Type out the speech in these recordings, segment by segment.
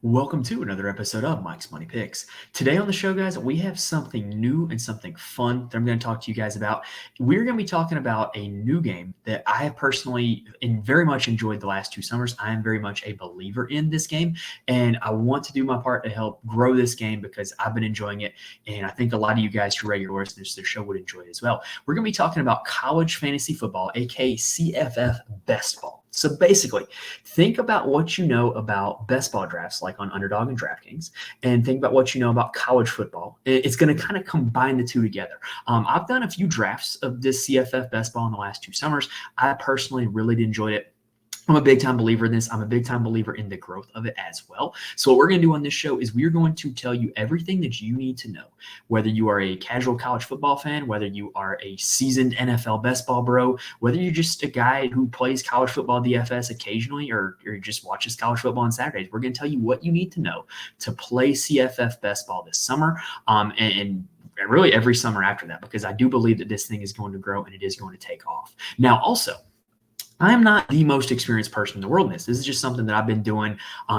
Welcome to another episode of Mike's Money Picks. Today on the show, guys, we have something new and something fun that I'm going to talk to you guys about. We're going to be talking about a new game that I have personally and very much enjoyed the last 2 summers. I am very much a believer in this game, and I want to do my part to help grow this game because I've been enjoying it, and I think a lot of you guys who are regular listeners to the show would enjoy it as well. We're going to be talking about college fantasy football, aka CFF best ball. So basically, think about what you know about best ball drafts like on Underdog and DraftKings, and think about what you know about college football. It's going to kind of combine the two together. I've done a few drafts of this CFF best ball in the last 2 summers. I personally really enjoyed it. I'm a big-time believer in this. I'm a big-time believer in the growth of it as well. So what we're going to do on this show is we're going to tell you everything that you need to know, whether you are a casual college football fan, whether you are a seasoned NFL best ball bro, whether you're just a guy who plays college football DFS occasionally or just watches college football on Saturdays. We're going to tell you what you need to know to play CFF best ball this summer and really every summer after that, because I do believe that this thing is going to grow and it is going to take off. Now, also, I am not the most experienced person in the world in this. This is just something that I've been doing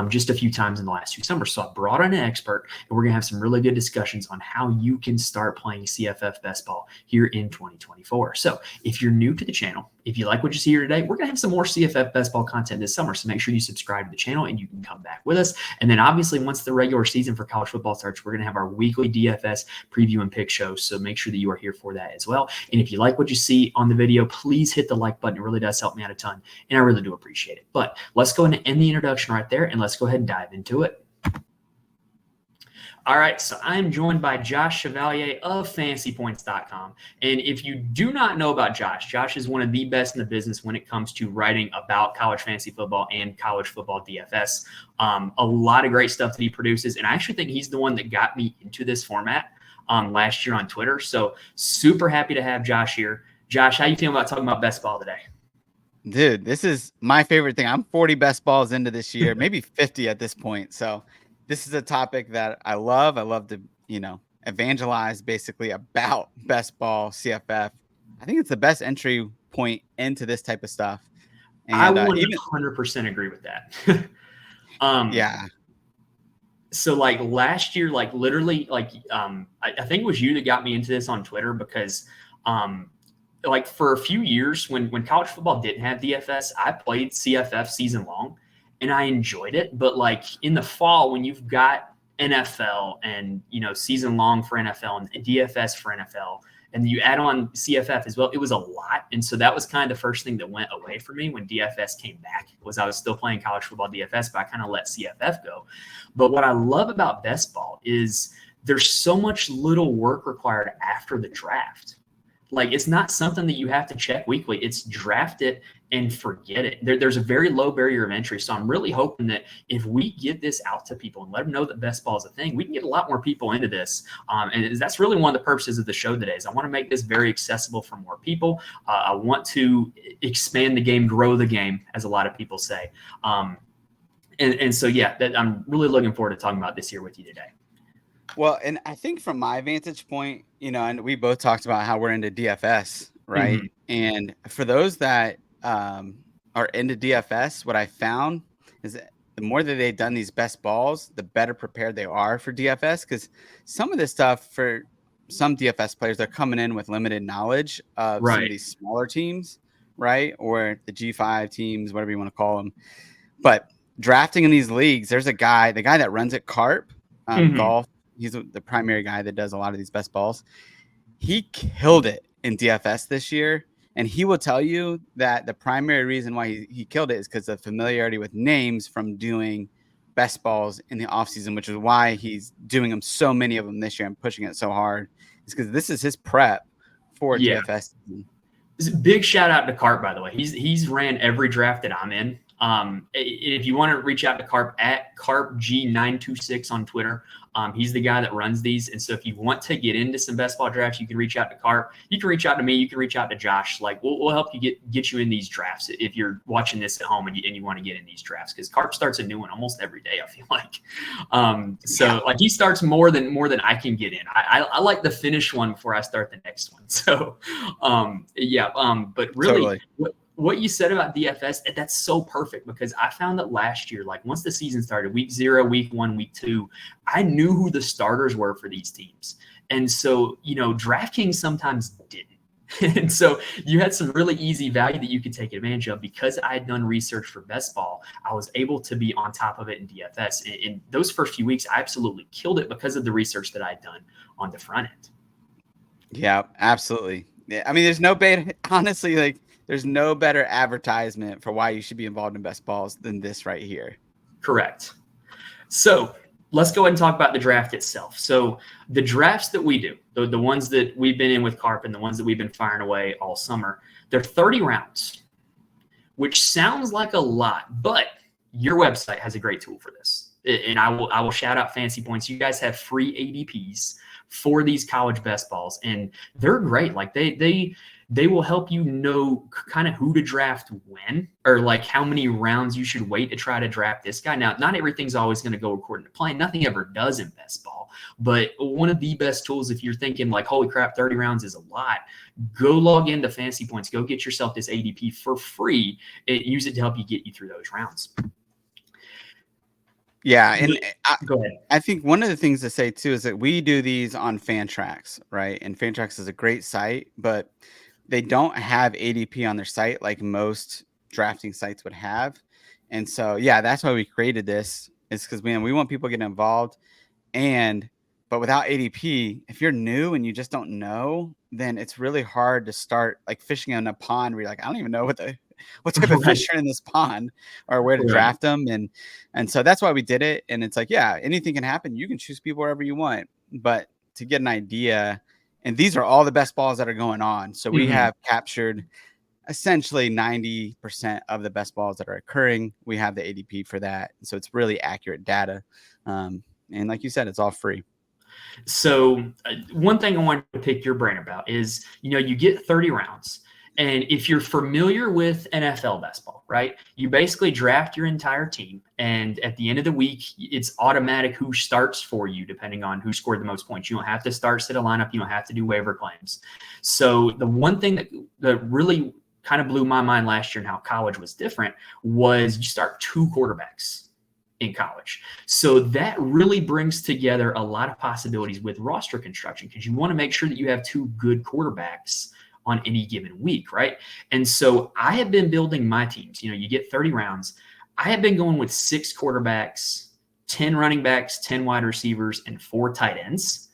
just a few times in the last 2 summers. So I brought on an expert, and we're going to have some really good discussions on how you can start playing CFF best ball here in 2024. So if you're new to the channel, if you like what you see here today, we're going to have some more CFF best ball content this summer. So make sure you subscribe to the channel and you can come back with us. And then obviously once the regular season for college football starts, we're going to have our weekly DFS preview and pick show. So make sure that you are here for that as well. And if you like what you see on the video, please hit the like button. It really does help me out a ton, and I really do appreciate it. But let's go ahead and end the introduction right there, and let's go ahead and dive into it. All right, so I'm joined by Josh Chevalier of FantasyPoints.com. And if you do not know about Josh is one of the best in the business when it comes to writing about college fantasy football and college football DFS. A lot of great stuff that he produces, and I actually think he's the one that got me into this format last year on Twitter. So super happy to have Josh here. Josh, how you feeling about talking about best ball today? Dude, this is my favorite thing. I'm 40 best balls into this year, maybe 50 at this point. So this is a topic that I love. I love to, evangelize basically about best ball CFF. I think it's the best entry point into this type of stuff. And I 100% agree with that. Yeah. So like last year, like literally, like I think it was you that got me into this on Twitter because like for a few years when college football didn't have DFS, I played CFF season long and I enjoyed it. But like in the fall, when you've got NFL and, season long for NFL and DFS for NFL, and you add on CFF as well, it was a lot. And so that was kind of the first thing that went away for me when DFS came back, was I was still playing college football DFS, but I kind of let CFF go. But what I love about best ball is there's so much little work required after the draft. Like, it's not something that you have to check weekly. It's draft it and forget it. There's a very low barrier of entry. So I'm really hoping that if we get this out to people and let them know that best ball is a thing, we can get a lot more people into this. And that's really one of the purposes of the show today is I want to make this very accessible for more people. I want to expand the game, grow the game, as a lot of people say. And so, yeah, I'm really looking forward to talking about this here with you today. Well, and I think from my vantage point, and we both talked about how we're into DFS, right? Mm-hmm. And for those that are into DFS, what I found is that the more that they've done these best balls, the better prepared they are for DFS. Because some of this stuff for some DFS players, they're coming in with limited knowledge of some of these smaller teams, right? Or the G5 teams, whatever you want to call them. But drafting in these leagues, there's the guy that runs it, Carp, Golf. He's the primary guy that does a lot of these best balls. He killed it in DFS this year. And he will tell you that the primary reason why he killed it is because of familiarity with names from doing best balls in the offseason, which is why he's doing them so many of them this year and pushing it so hard. It's because this is his prep for DFS. Big shout out to Carp, by the way. He's ran every draft that I'm in. If you want to reach out to Carp at CarpG926 on Twitter, he's the guy that runs these. And so if you want to get into some best ball drafts, you can reach out to Carp. You can reach out to me. You can reach out to Josh. Like we'll help you get you in these drafts if you're watching this at home and you want to get in these drafts, because Carp starts a new one almost every day, I feel like. Like he starts more than I can get in. I like the finish one before I start the next one. So but really. Totally. what you said about DFS, that's so perfect because I found that last year, like once the season started, week 0, week 1, week 2, I knew who the starters were for these teams. And so, DraftKings sometimes didn't. And so you had some really easy value that you could take advantage of because I had done research for best ball. I was able to be on top of it in DFS. In those first few weeks, I absolutely killed it because of the research that I had done on the front end. Yeah, absolutely. Yeah, I mean, there's no better, honestly, like there's no better advertisement for why you should be involved in best balls than this right here. Correct. So let's go ahead and talk about the draft itself. So the drafts that we do, the ones that we've been in with Carp and the ones that we've been firing away all summer, they're 30 rounds, which sounds like a lot, but your website has a great tool for this. And I will shout out Fancy Points. You guys have free ADPs for these college best balls, and they're great. Like they will help you know kind of who to draft when, or like how many rounds you should wait to try to draft this guy. Now, not everything's always going to go according to plan. Nothing ever does in best ball, but one of the best tools, if you're thinking like, holy crap, 30 rounds is a lot, go log into Fancy Points, go get yourself this ADP for free. Use it to help you get you through those rounds. Yeah, and go ahead. I think one of the things to say too is that we do these on Fantrax, right? And Fantrax is a great site, but they don't have ADP on their site like most drafting sites would have. And so, yeah, that's why we created this. Is because, man, we want people to get involved. But without ADP, if you're new and you just don't know, then it's really hard to start like fishing in a pond where you're like, I don't even know what type of fish are in this pond or where to draft them. And so that's why we did it. And it's like, yeah, anything can happen. You can choose people wherever you want, but to get an idea, and these are all the best balls that are going on. So we have captured essentially 90% of the best balls that are occurring. We have the ADP for that. So it's really accurate data. And like you said, it's all free. So one thing I wanted to pick your brain about is, you get 30 rounds. And if you're familiar with NFL best ball, right, you basically draft your entire team. And at the end of the week, it's automatic who starts for you, depending on who scored the most points. You don't have to start, set a lineup. You don't have to do waiver claims. So the one thing that really kind of blew my mind last year and how college was different was you start 2 quarterbacks in college. So that really brings together a lot of possibilities with roster construction because you want to make sure that you have 2 good quarterbacks on any given week, right? And so I have been building my teams. You get 30 rounds. I have been going with 6 quarterbacks, 10 running backs, 10 wide receivers, and 4 tight ends.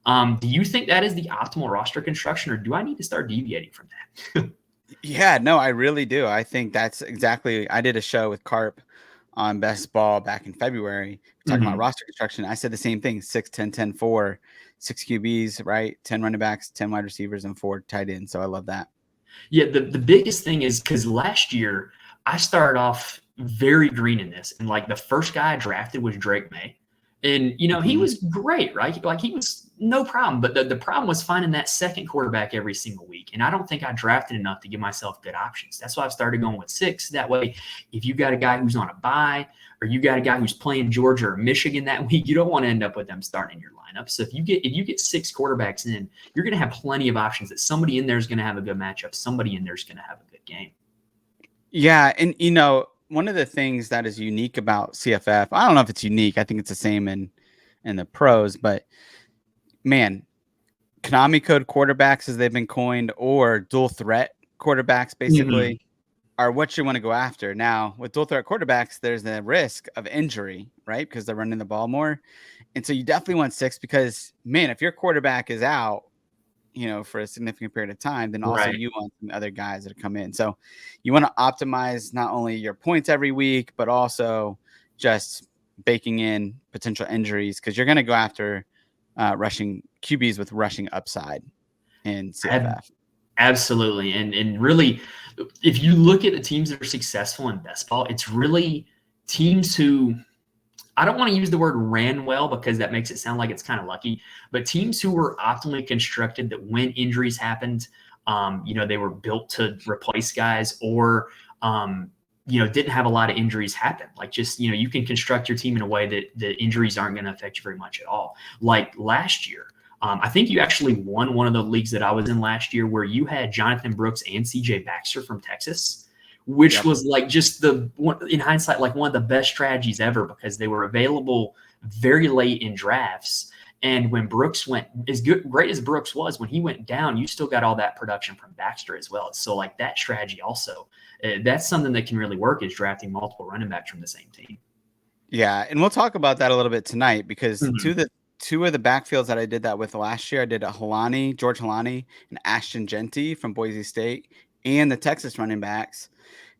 Do you think that is the optimal roster construction, or do I need to start deviating from that? Yeah, no, I really do. I think that's exactly. I did a show with Carp on best ball back in February, talking about roster construction. I said the same thing: 6, 10, 10, 4, 6 QBs, right? 10 running backs, 10 wide receivers, and 4 tight ends. So I love that. Yeah, the biggest thing is because last year I started off very green in this, and like the first guy I drafted was Drake May. And, he was great, right? Like he was no problem. But the problem was finding that second quarterback every single week. And I don't think I drafted enough to give myself good options. That's why I've started going with 6. That way, if you got a guy who's on a bye or you got a guy who's playing Georgia or Michigan that week, you don't want to end up with them starting in your lineup. So if you get 6 quarterbacks in, you're going to have plenty of options that somebody in there is going to have a good matchup. Somebody in there is going to have a good game. Yeah. And, one of the things that is unique about CFF, I don't know if it's unique. I think it's the same in the pros, but man, Konami code quarterbacks, as they've been coined, or dual threat quarterbacks, basically, are what you want to go after. Now, with dual threat quarterbacks, there's the risk of injury, right? Because they're running the ball more. And so you definitely want 6 because, man, if your quarterback is out, for a significant period of time, then also you want some other guys that come in. So you want to optimize not only your points every week, but also just baking in potential injuries because you're going to go after rushing QBs with rushing upside in CFF. Absolutely. And really, if you look at the teams that are successful in best ball, it's really teams who, I don't want to use the word ran well because that makes it sound like it's kind of lucky, but teams who were optimally constructed that when injuries happened, they were built to replace guys or, didn't have a lot of injuries happen. Like just, you can construct your team in a way that the injuries aren't going to affect you very much at all. Like last year, I think you actually won one of the leagues that I was in last year where you had Jonathan Brooks and CJ Baxter from Texas. which Yep. was like just in hindsight, like one of the best strategies ever because they were available very late in drafts. And when Brooks went, great as Brooks was, when he went down, you still got all that production from Baxter as well. So like that strategy also, that's something that can really work is drafting multiple running backs from the same team. Yeah, and we'll talk about that a little bit tonight because Mm-hmm. two of the backfields that I did that with last year, I did a George Halani, and Ashton Genty from Boise State, and the Texas running backs.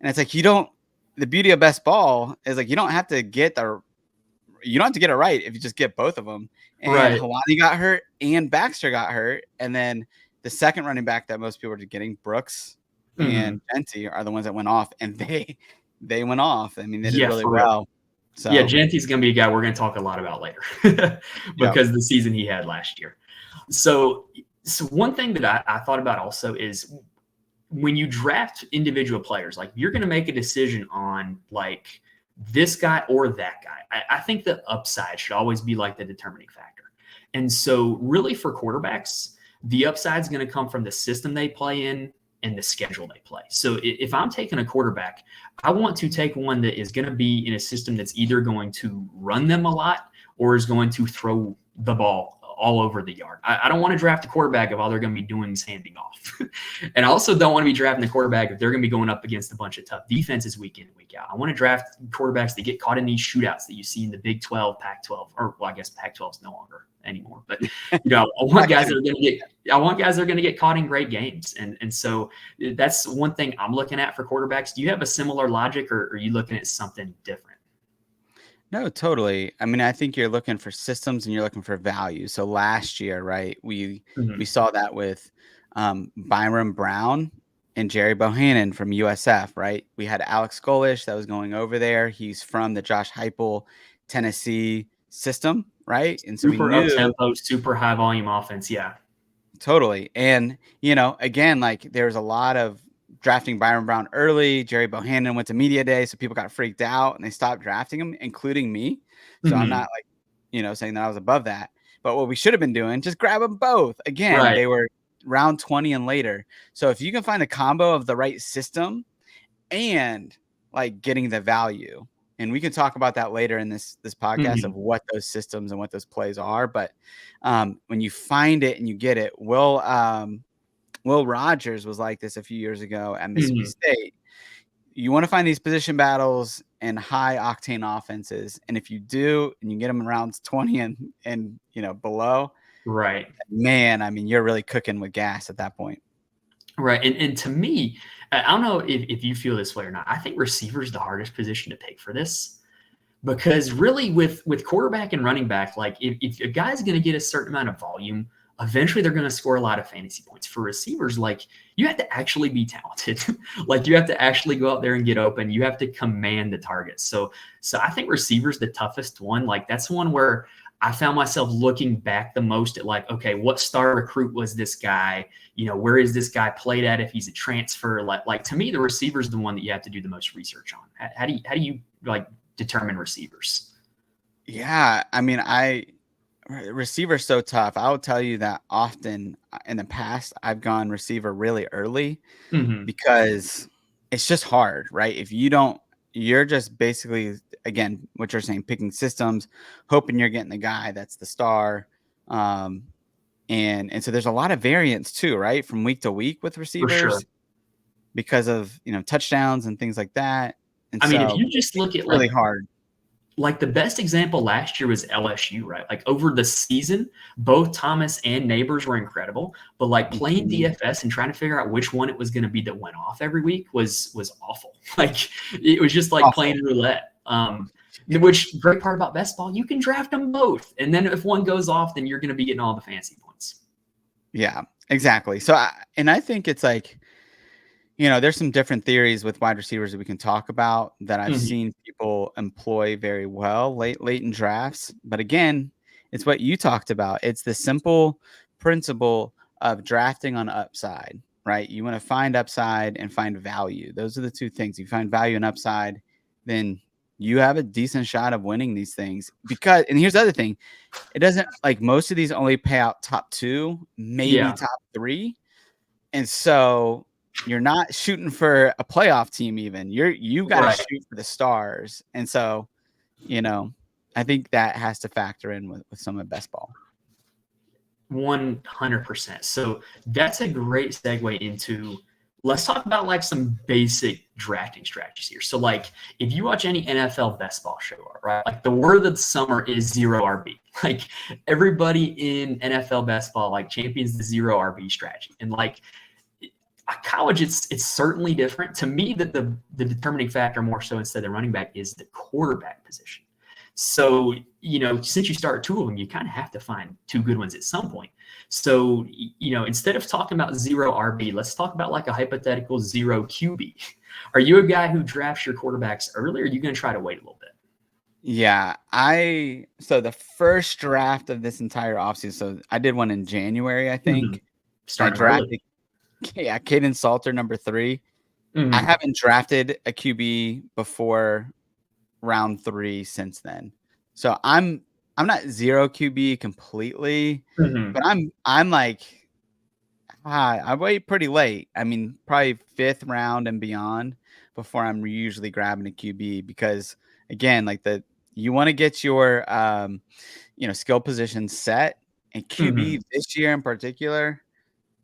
And it's like the beauty of best ball is like you don't have to get it right if you just get both of them. And Right. Halani got hurt and Baxter got hurt, and then the second running back that most people are getting, Brooks Mm-hmm. and Genty, are the ones that went off, and they went off. I mean, they did Yeah, really for real. well. Yeah, So, Genty's going to be a guy we're going to talk a lot about later yep. because the season he had last year. So one thing that I thought about also is when you draft individual players, like you're going to make a decision on like this guy or that guy. I think the upside should always be like the determining factor. And so, really, for quarterbacks, the upside is going to come from the system they play in and the schedule they play. So, if I'm taking a quarterback, I want to take one that is going to be in a system that's either going to run them a lot or is going to throw the ball all over the yard. I don't want to draft a quarterback if all they're going to be doing is handing off. And I also don't want to be drafting a quarterback if they're going to be going up against a bunch of tough defenses week in and week out. I want to draft quarterbacks that get caught in these shootouts that you see in the Big 12, Pac-12, or well, I guess Pac-12 is no longer anymore. But I want guys that are going to get caught in great games. And so that's one thing I'm looking at for quarterbacks. Do you have a similar logic, or are you looking at something different? No, totally. I mean, I think you're looking for systems and you're looking for value. So last year, right, we saw that with Byron Brown and Jerry Bohannon from USF, right? We had Alex Golish that was going over there. He's from the Josh Heupel, Tennessee system, right? And so we Super up knew tempo, super high volume offense. Yeah. totally. And, again, like there's a lot of drafting Byron Brown early. Jerry Bohannon went to media day, so people got freaked out and they stopped drafting him, including me. So I'm Mm-hmm. not like, saying that I was above that. But what we should have been doing, just grab them both. Again, Right. they were round 20 and later. So if you can find a combo of the right system and like getting the value, and we can talk about that later in this podcast Mm-hmm. of what those systems and what those plays are. But when you find it and you get it, Will Rogers was like this a few years ago at Mississippi Mm-hmm. State. You want to find these position battles and high octane offenses, and if you do, and you get them in rounds 20 and below, Right. man, I mean, you're really cooking with gas at that point. Right. And to me, I don't know if you feel this way or not. I think receiver is the hardest position to pick for this because really with quarterback and running back, like if a guy's going to get a certain amount of volume, eventually they're going to score a lot of fantasy points. For receivers, like you have to actually be talented. Like you have to actually go out there and get open. You have to command the target. So I think receivers the toughest one. Like that's one where I found myself looking back the most at like, okay, what star recruit was this guy? Where is this guy played at if he's a transfer? Like to me, the receiver is the one that you have to do the most research on. How do you like determine receivers? Yeah, I mean, receiver's so tough. I will tell you that often in the past, I've gone receiver really early Mm-hmm. because it's just hard, right? If you don't, you're just basically, again, what you're saying, picking systems, hoping you're getting the guy that's the star. And so there's a lot of variance too, right? From week to week with For sure. receivers because of, touchdowns and things like that. And I mean, if so you just look it's at really hard. like the best example last year was LSU, right? Like over the season, both Thomas and Neighbors were incredible, but like playing Mhm. DFS and trying to figure out which one it was going to be that went off every week was awful. Like it was just like Awful. playing roulette. Which great part about best ball, you can draft them both, and then if one goes off, then you're going to be getting all the fancy points. Yeah, exactly. So, I think it's like, there's some different theories with wide receivers that we can talk about that I've Mm-hmm. seen people employ very well late in drafts. But again, it's what you talked about. It's the simple principle of drafting on upside, right? You want to find upside and find value. Those are the two things. You find value and upside, then you have a decent shot of winning these things. And here's the other thing. It doesn't like most of these only pay out top 2, maybe Yeah. top 3. And so you're not shooting for a playoff team even. You got to Right. shoot for the stars. And so, I think that has to factor in with some of best ball. 100%. So that's a great segue into, let's talk about like some basic drafting strategies here. So like if you watch any NFL best ball show, right? Like the word of the summer is zero RB. Like everybody in NFL best ball like champions the zero RB strategy. And like college, it's certainly different. To me, that the determining factor more so instead of running back is the quarterback position. So, since you start two of them, you kind of have to find two good ones at some point. So, instead of talking about zero RB, let's talk about like a hypothetical zero QB. Are you a guy who drafts your quarterbacks early, or are you going to try to wait a little bit? Yeah, so the first draft of this entire offseason, so I did one in January, I think. I Starting drafted, early. yeah, Caden Salter, number 3. I Mhm. haven't drafted a QB before round 3 since then. So I'm not zero QB completely, Mhm. but I'm like I wait pretty late. I mean, probably 5th round and beyond before I'm usually grabbing a QB because again, like you want to get your skill position set, and QB Mhm. this year in particular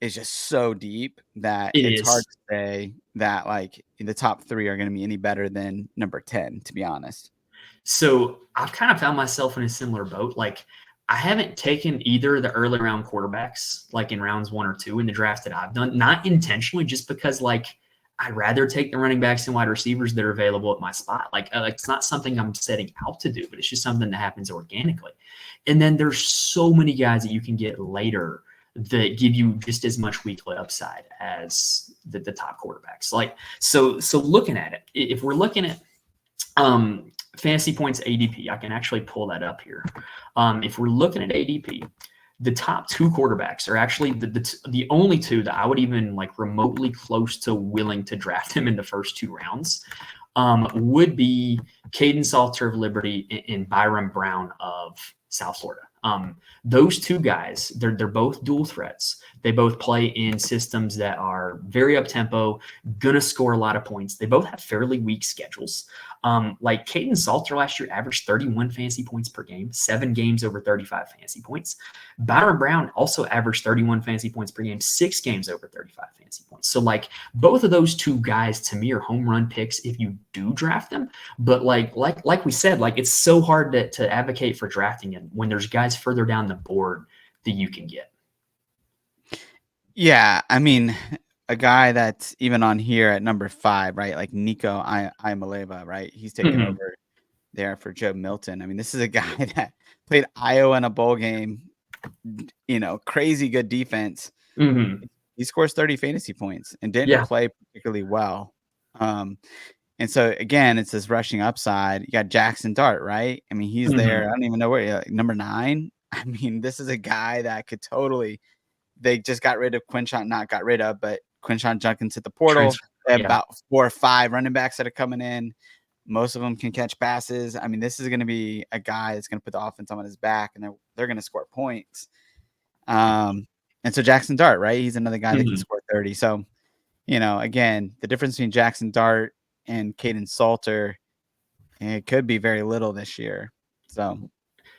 is just so deep that It it's hard is. to say that like the top 3 are going to be any better than number 10, to be honest. So I've kind of found myself in a similar boat. Like I haven't taken either of the early round quarterbacks, like in rounds 1 or 2 in the drafts that I've done, not intentionally, just because like I'd rather take the running backs and wide receivers that are available at my spot. Like it's not something I'm setting out to do, but it's just something that happens organically. And then there's so many guys that you can get later that give you just as much weekly upside as the top quarterbacks. Like so looking at it, if we're looking at fantasy points ADP. I can actually pull that up here. If we're looking at ADP, the top 2 quarterbacks are actually the only 2 that I would even like remotely close to willing to draft him in the first 2 rounds. Would be Caden Salter of Liberty and Byron Brown of South Florida. Those 2 guys, they're both dual threats. They both play in systems that are very up tempo, gonna score a lot of points. They both have fairly weak schedules. Like Caden Salter last year averaged 31 fantasy points per game, 7 games over 35 fantasy points. Byron Brown also averaged 31 fantasy points per game, 6 games over 35 fantasy points. So like both of those 2 guys to me are home run picks if you do draft them. But like we said, like it's so hard to advocate for drafting it when there's guys further down the board that you can get. Yeah, I mean, a guy that's even on here at number 5, right? Like Nico Iamaleava, right? He's taken Mhm. over there for Joe Milton. I mean, this is a guy that played Iowa in a bowl game, crazy good defense. Mhm. He scores 30 fantasy points and didn't Yeah. play particularly well. And so again, it's this rushing upside. You got Jackson Dart, right? I mean, he's there. Mhm. I don't even know where, like, number 9. I mean, this is a guy that could totally. They just got rid of Quinshon, not got rid of, but Quinshon Judkins hit the portal. Transfer. They have Yeah. about 4 or 5 running backs that are coming in. Most of them can catch passes. I mean, this is going to be a guy that's going to put the offense on his back, and they're going to score points. And so Jackson Dart, right? He's another guy that can Mhm. score 30. So, again, the difference between Jackson Dart and Caden Salter, it could be very little this year.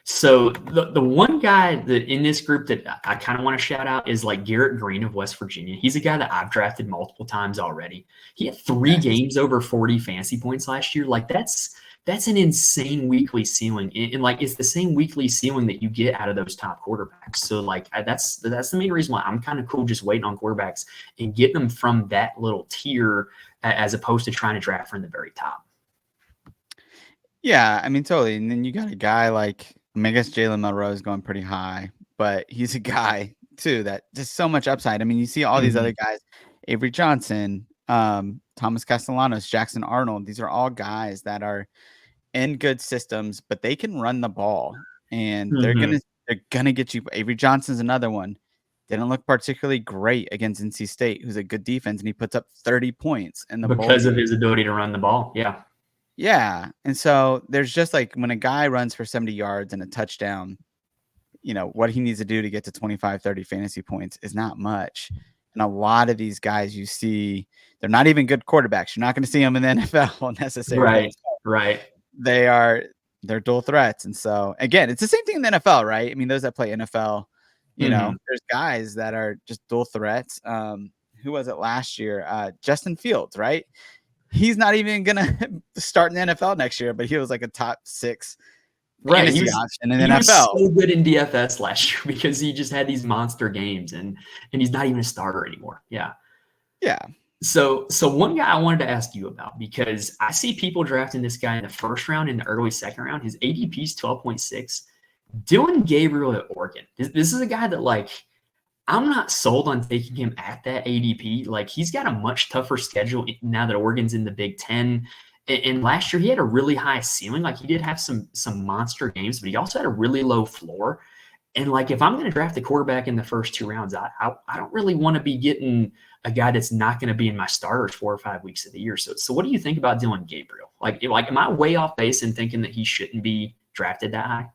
So the one guy that in this group that I kind of want to shout out is like Garrett Green of West Virginia. He's a guy that I've drafted multiple times already. He had 3 Nice. games over 40 fantasy points last year. Like that's an insane weekly ceiling, and like it's the same weekly ceiling that you get out of those top quarterbacks. So like that's the main reason why I'm kind of cool just waiting on quarterbacks and getting them from that little tier as opposed to trying to draft from the very top. Yeah, I mean, totally. And then you got a guy like, I mean, I guess Jalen Milroe is going pretty high, but he's a guy too that just so much upside. I mean, you see all these other Mhm. guys, Avery Johnson, Thomas Castellanos, Jackson Arnold. These are all guys that are in good systems, but they can run the ball, and Mhm. they're gonna get you. Avery Johnson's another one. Didn't look particularly great against NC State, who's a good defense, and he puts up 30 points in the bowl Because of game. his ability to run the ball. Yeah. Yeah, and so there's just like when a guy runs for 70 yards and a touchdown, what he needs to do to get to 25, 30 fantasy points is not much. And a lot of these guys you see, they're not even good quarterbacks. You're not going to see them in the NFL necessarily. Right. They're dual threats. And so again, it's the same thing in the NFL, right? I mean, those that play NFL, there's guys that are just dual threats. Who was it last year? Justin Fields, right? He's not even gonna start in the NFL next year, but he was like a top 6 fantasy option in the NFL. Was so good in DFS last year because he just had these monster games, and he's not even a starter anymore. Yeah. So one guy I wanted to ask you about, because I see people drafting this guy in the first round, in the early second round. His ADP is 12.6. Dylan Gabriel at Oregon. This is a guy that, like, I'm not sold on taking him at that ADP. Like, he's got a much tougher schedule now that Oregon's in the Big Ten. And last year he had a really high ceiling. Like, he did have some monster games, but he also had a really low floor. And, like, if I'm going to draft a quarterback in the first 2 rounds, I don't really want to be getting a guy that's not going to be in my starters 4 or 5 weeks of the year. So what do you think about Dylan Gabriel? Like, am I way off base in thinking that he shouldn't be drafted that high?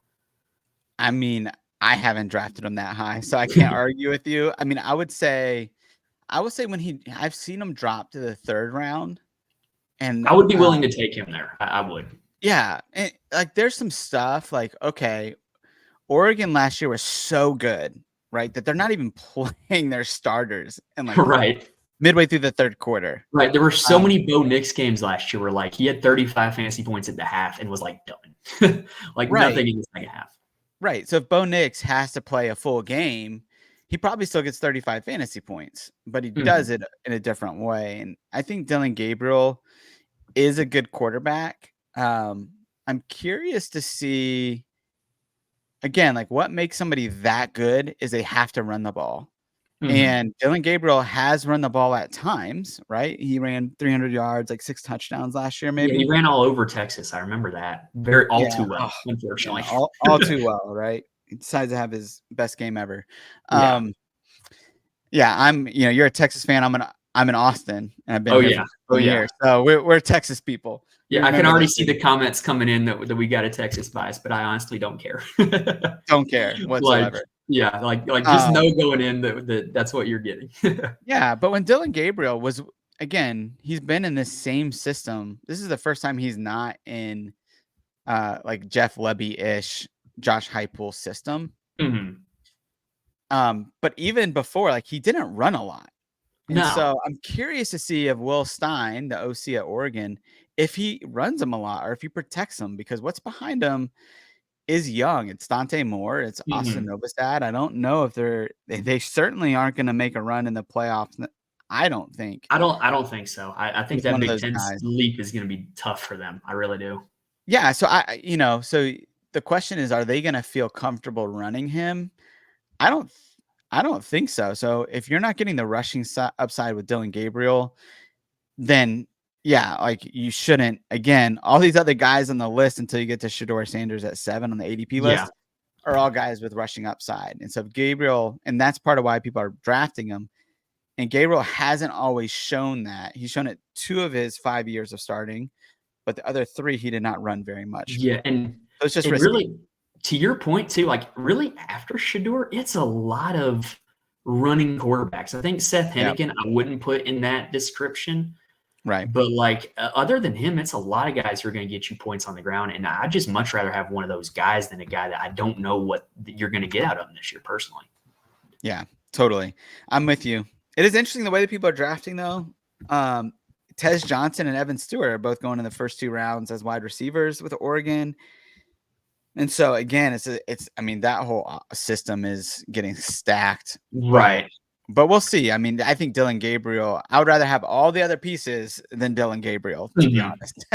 I mean, I haven't drafted him that high, so I can't argue with you. I mean, I would say when I've seen him drop to the 3rd round, and I would be willing to take him there. I would. Yeah, and like there's some stuff like, okay, Oregon last year was so good, right, that they're not even playing their starters and like midway through the 3rd quarter. Right. There were so many Bo Nix games last year where, like, he had 35 fantasy points at the half and was like done. Nothing in the second half. Right. So if Bo Nix has to play a full game, he probably still gets 35 fantasy points, but he does it in a different way. And I think Dylan Gabriel is a good quarterback. I'm curious to see, again, like what makes somebody that good is they have to run the ball. And Dylan Gabriel has run the ball at times, right? He ran 300 yards, like 6 touchdowns last year, maybe. Yeah, he ran all over Texas. I remember that. All too well, unfortunately. Yeah, all too well, right? He decided to have his best game ever. Yeah, you're a Texas fan. I'm in Austin, and I've been here for 4 years. So we're Texas people. Yeah, I can already see the comments coming in that we got a Texas bias, but I honestly don't care. Don't care whatsoever. Like just know going in that's what you're getting. Yeah, but when Dylan Gabriel was, again, he's been in this same system. This is the first time he's not in like Jeff Lebby-ish, Josh Heupel system. But even before, like, he didn't run a lot. And so I'm curious to see if Will Stein, the OC at Oregon, if he runs him a lot or if he protects him, because what's behind him is young. It's Dante Moore. It's Austin Novostad. I don't know if they certainly aren't going to make a run in the playoffs. I don't think. I don't think so. I think that Big Ten leap is going to be tough for them. I really do. Yeah. So so the question is, are they going to feel comfortable running him? I don't think so. So if you're not getting the rushing upside with Dylan Gabriel, then yeah, like you shouldn't. Again, all these other guys on the list until you get to Shedeur Sanders at 7 on the ADP list are all guys with rushing upside. And so Gabriel, and that's part of why people are drafting him. And Gabriel hasn't always shown that. He's shown it 2 of his 5 years of starting, but the other 3 he did not run very much. Yeah, and so it's just really, to your point too, like really after Shedeur, it's a lot of running quarterbacks. I think Seth Hennigan, I wouldn't put in that description. Right. But like other than him, it's a lot of guys who are going to get you points on the ground. And I'd just much rather have one of those guys than a guy that I don't know what you're going to get out of him this year personally. Yeah, totally. I'm with you. It is interesting the way that people are drafting though. Tez Johnson and Evan Stewart are both going in the first 2 rounds as wide receivers with Oregon. And so again, I mean, that whole system is getting stacked. Right. But we'll see. I mean, I think Dylan Gabriel, I would rather have all the other pieces than Dylan Gabriel, to be honest.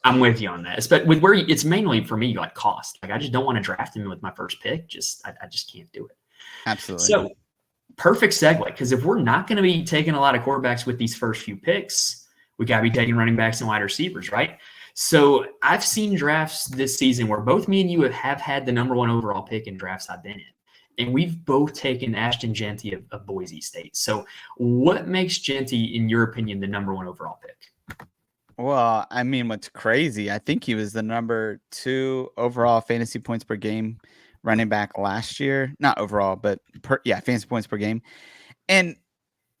I'm with you on that. But with where it's mainly for me, like cost. Like I just don't want to draft him with my first pick. I just can't do it. Absolutely. So perfect segue, because if we're not going to be taking a lot of quarterbacks with these first few picks, we got to be taking running backs and wide receivers, right? So I've seen drafts this season where both me and you have had the number 1 overall pick in drafts I've been in. And we've both taken Ashton Jeanty of Boise State. So what makes Jeanty, in your opinion, the number 1 overall pick? Well, I mean, what's crazy, I think he was the number 2 overall fantasy points per game running back last year. Not overall, but fantasy points per game. And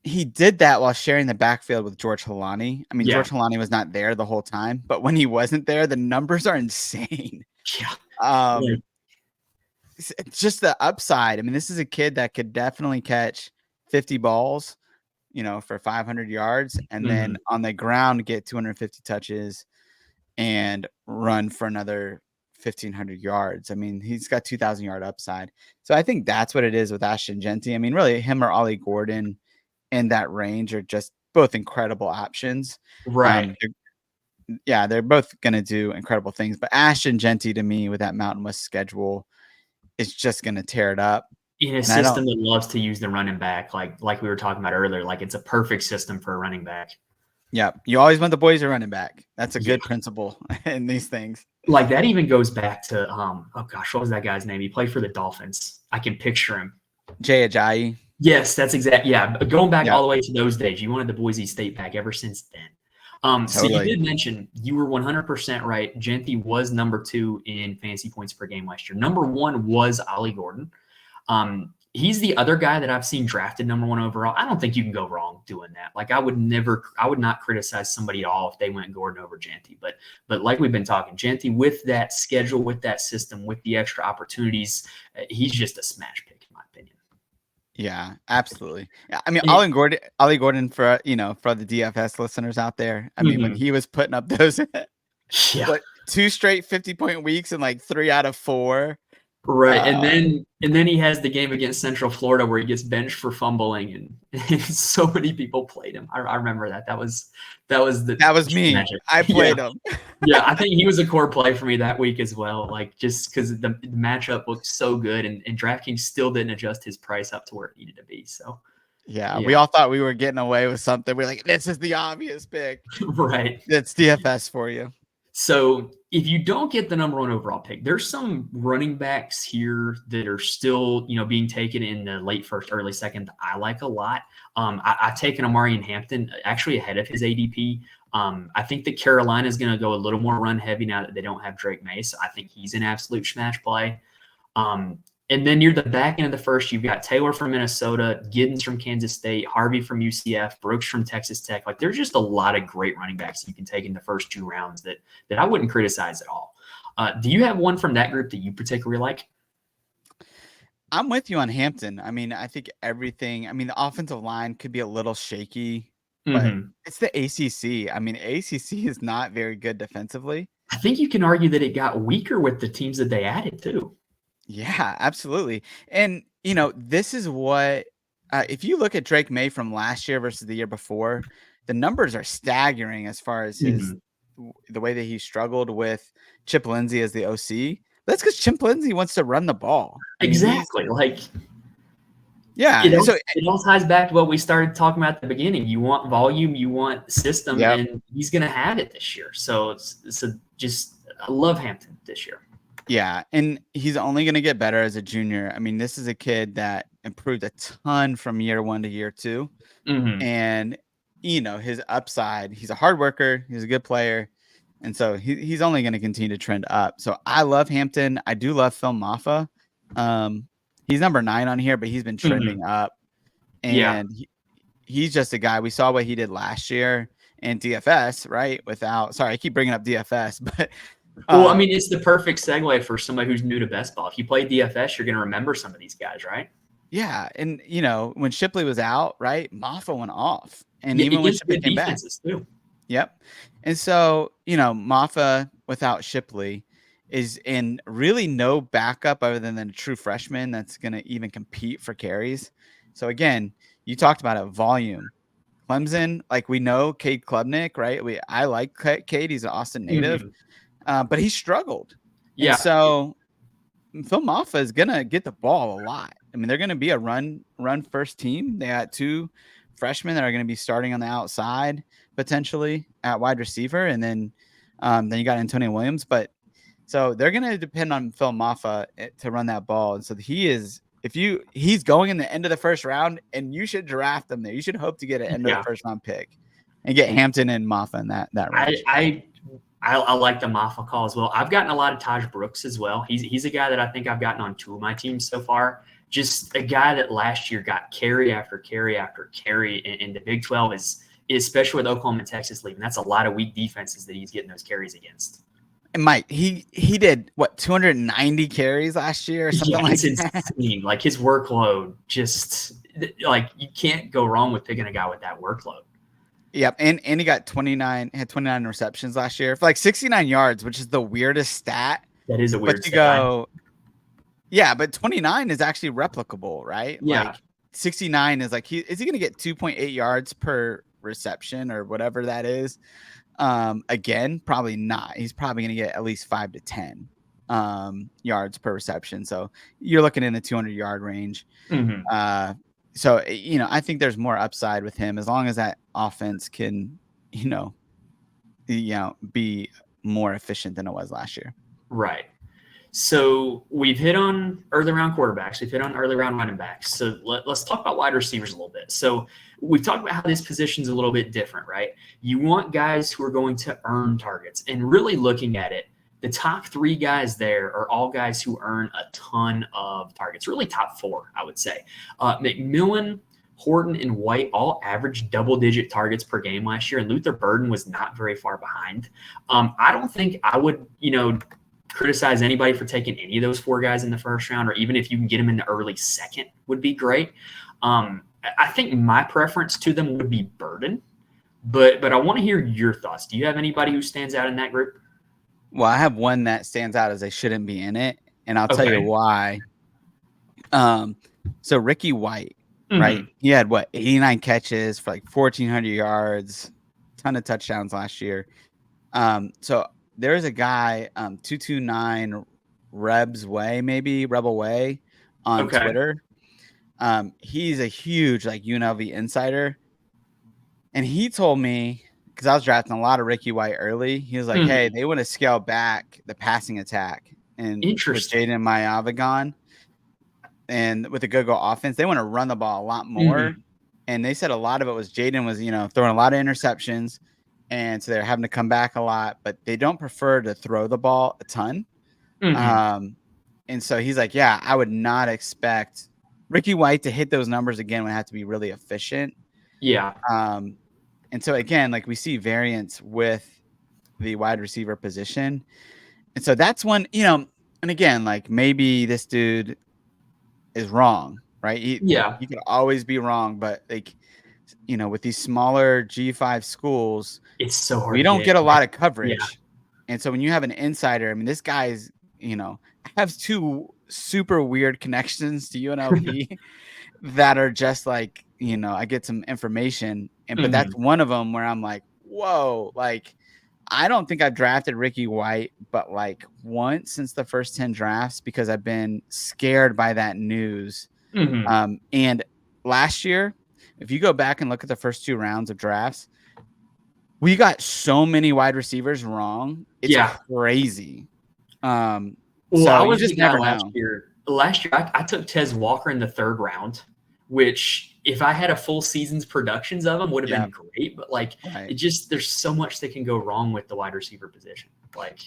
he did that while sharing the backfield with George Holani. I mean, Yeah. George Holani was not there the whole time, but when he wasn't there, the numbers are insane. Yeah. Um, it's just the upside. I mean, this is a kid that could definitely catch 50 balls, for 500 yards, and then on the ground get 250 touches and run for another 1,500 yards. I mean, he's got 2,000-yard upside. So I think that's what it is with Ashton Genty. I mean, really, him or Ollie Gordon in that range are just both incredible options. Right. They're both going to do incredible things. But Ashton Genty, to me, with that Mountain West schedule, is just going to tear it up. In a system that loves to use the running back, like we were talking about earlier, like it's a perfect system for a running back. Yeah, you always want the boys are running back. That's a good principle in these things. Like that even goes back to oh gosh, what was that guy's name? He played for the Dolphins. I can picture him. Jay Ajayi. Yes, that's exactly. Yeah, going back all the way to those days, you wanted the Boise State back ever since then. Totally. So you did mention you were 100% right. Genty was number 2 in fantasy points per game last year. Number 1 was Ollie Gordon. He's the other guy that I've seen drafted number 1 overall. I don't think you can go wrong doing that. Like I would not criticize somebody at all if they went Gordon over Genty. But like we've been talking, Genty with that schedule, with that system, with the extra opportunities, he's just a smash pick in my opinion. Yeah, absolutely. I mean, Ollie Gordon for the DFS listeners out there. I mean, when he was putting up those, 2 straight 50-point weeks and like 3 out of 4. Right, and then he has the game against Central Florida where he gets benched for fumbling, and so many people played him. I remember that. That was me. Magic. I played him. Yeah, I think he was a core play for me that week as well. Like just because the matchup looked so good, and DraftKings still didn't adjust his price up to where it needed to be. So yeah, we all thought we were getting away with something. We're like, this is the obvious pick. Right. It's DFS for you. So if you don't get the number 1 overall pick, there's some running backs here that are still, being taken in the late first, early second that I like a lot. I've taken Amari Hampton actually ahead of his ADP. I think that Carolina is going to go a little more run heavy now that they don't have Drake May. So I think he's an absolute smash play. And then near the back end of the first, you've got Taylor from Minnesota, Giddens from Kansas State, Harvey from UCF, Brooks from Texas Tech. Like there's just a lot of great running backs you can take in the first 2 rounds that I wouldn't criticize at all. Do you have one from that group that you particularly like? I'm with you on Hampton. I mean, I think the offensive line could be a little shaky, but it's the ACC. I mean, ACC is not very good defensively. I think you can argue that it got weaker with the teams that they added too. Yeah, absolutely. And, this is what, if you look at Drake May from last year versus the year before, the numbers are staggering as far as the way that he struggled with Chip Lindsey as the OC. That's because Chip Lindsey wants to run the ball. Exactly. It all ties back to what we started talking about at the beginning. You want volume, you want system, and he's going to have it this year. So I love Hampton this year. Yeah, and he's only going to get better as a junior. I mean, this is a kid that improved a ton from year 1 to year 2. And, his upside, he's a hard worker. He's a good player. And so he's only going to continue to trend up. So I love Hampton. I do love Phil Maffa. He's number 9 on here, but he's been trending up. And he's just a guy. We saw what he did last year in DFS, right? Sorry, I keep bringing up DFS, but well, I mean, it's the perfect segue for somebody who's new to best ball. If you play DFS, you're going to remember some of these guys, right? Yeah, and when Shipley was out, right, Maffa went off, and even when Shipley came back, too. Yep. And so Maffa without Shipley is in really no backup other than a true freshman that's going to even compete for carries. So again, you talked about a volume. Clemson, like we know Cade Klubnik, right? I like Cade. He's an Austin native. But he struggled. Yeah. And so Phil Maffa is going to get the ball a lot. I mean, they're going to be a run first team. They got 2 freshmen that are going to be starting on the outside potentially at wide receiver. And then you got Antonio Williams. But so they're going to depend on Phil Maffa to run that ball. And so he's going in the end of the first round, and you should draft him there. You should hope to get an end of the first round pick and get Hampton and Maffa in that range. I like the Maffa call as well. I've gotten a lot of Taj Brooks as well. He's a guy that I think I've gotten on 2 of my teams so far. Just a guy that last year got carry after carry after carry in the Big 12 is especially with Oklahoma and Texas leaving. That's a lot of weak defenses that he's getting those carries against. And Mike, he did what 290 carries last year or something like that. Insane. Like his workload, just like you can't go wrong with picking a guy with that workload. Yep, and he got 29 receptions last year for like 69 yards, which is the weirdest stat. That is a weird but you stat. Go, yeah, but 29 is actually replicable, right? Yeah. Like 69 is like is he going to get 2.8 yards per reception or whatever that is? Again, probably not. He's probably going to get at least 5 to 10 yards per reception. So you're looking in the 200-yard range. Mm-hmm. So, I think there's more upside with him as long as that offense can, be more efficient than it was last year. Right. So we've hit on early round quarterbacks. We've hit on early round running backs. So let's talk about wide receivers a little bit. So we've talked about how this position's a little bit different, right? You want guys who are going to earn targets. And really looking at it, the top 3 guys there are all guys who earn a ton of targets, really top 4, I would say. McMillan, Horton, and White all averaged double-digit targets per game last year, and Luther Burden was not very far behind. I don't think I would, criticize anybody for taking any of those 4 guys in the first round, or even if you can get them in the early second would be great. I think my preference to them would be Burden, but I want to hear your thoughts. Do you have anybody who stands out in that group? Well, I have one that stands out as they shouldn't be in it, and I'll tell you why. So Ricky White, right? He had 89 catches for like 1,400 yards, ton of touchdowns last year. So there's a guy, 229 Rebel Way on Twitter. He's a huge like UNLV insider, and he told me, because I was drafting a lot of Ricky White early, he was like, hey, they want to scale back the passing attack and with Jaden Mayavigan and with the go-go offense, they want to run the ball a lot more. And they said a lot of it was Jaden was, throwing a lot of interceptions. And so they're having to come back a lot, but they don't prefer to throw the ball a ton. And so he's like, yeah, I would not expect Ricky White to hit those numbers again. Would have to be really efficient. Yeah. And so again, like we see variance with the wide receiver position. And so that's one, and again, like maybe this dude is wrong, right? You could always be wrong, but like, with these smaller G5 schools, it's so hard. We don't get a lot of coverage. Yeah. And so when you have an insider, I mean, this guy's, has 2 super weird connections to UNLV that are just like, I get some information, but that's one of them where I'm like, whoa, like, I don't think I've drafted Ricky White, but like once since the first 10 drafts, because I've been scared by that news. And last year, if you go back and look at the first 2 rounds of drafts, we got so many wide receivers wrong. It's crazy. So I was just never last year. Last year, I took Tez Walker in the 3rd round, which if I had a full season's productions of him would have been great. But like, it just there's so much that can go wrong with the wide receiver position. Like,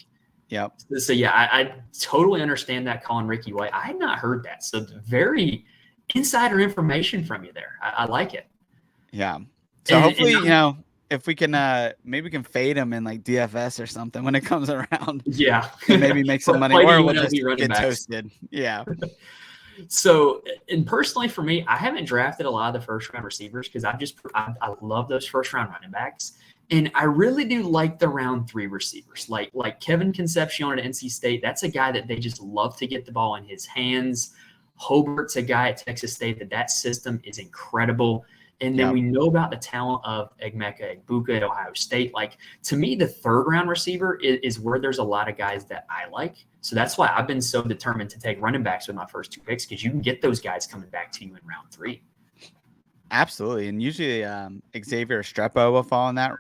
So I totally understand that calling Ricky White. I had not heard that. So very insider information from you there. I like it. Yeah. So hopefully, if we can, maybe we can fade him in like DFS or something when it comes around. Yeah. And maybe make some money, or we'll just get toasted. Yeah. So, and personally for me, I haven't drafted a lot of the first round receivers because I love those first round running backs. And I really do like the round 3 receivers, like Kevin Concepcion at NC State. That's a guy that they just love to get the ball in his hands. Hobart's a guy at Texas State that system is incredible. And then we know about the talent of Emeka Egbuka at Ohio State. Like, to me, the 3rd round receiver is where there's a lot of guys that I like. So that's why I've been so determined to take running backs with my first 2 picks, because you can get those guys coming back to you in round 3. Absolutely. And usually Xavier Estrepo will fall in that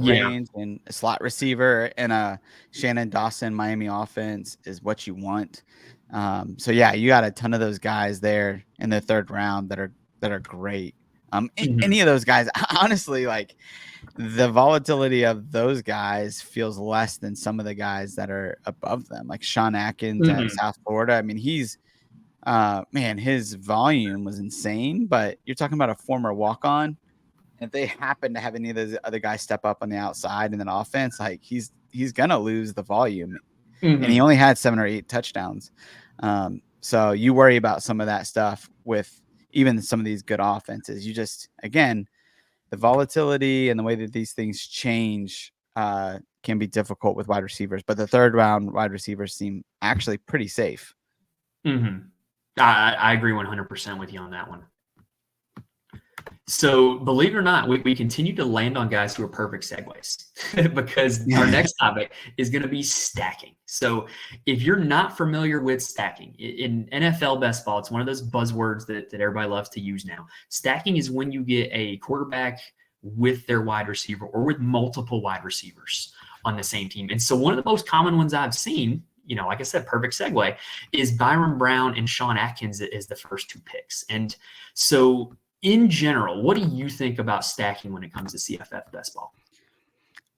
range, and a slot receiver and a Shannon Dawson Miami offense is what you want. So you got a ton of those guys there in the 3rd round that are great. Any of those guys, honestly, like the volatility of those guys feels less than some of the guys that are above them, like Sean Atkins at South Florida. I mean, he's man, his volume was insane, but you're talking about a former walk-on. If they happen to have any of those other guys step up on the outside in an offense, like he's gonna lose the volume. And he only had 7 or 8 touchdowns. So you worry about some of that stuff with even some of these good offenses. You just, again, the volatility and the way that these things change can be difficult with wide receivers. But the third round wide receivers seem actually pretty safe. I agree 100% with you on that one. So believe it or not, we continue to land on guys who are perfect segues because our next topic is going to be stacking. So if you're not familiar with stacking, in NFL best ball, it's one of those buzzwords that everybody loves to use now. Stacking is when you get a quarterback with their wide receiver or with multiple wide receivers on the same team. And so one of the most common ones I've seen, like I said, perfect segue, is Byron Brown and Sean Atkins as the first 2 picks. And so in general, what do you think about stacking when it comes to CFF best ball?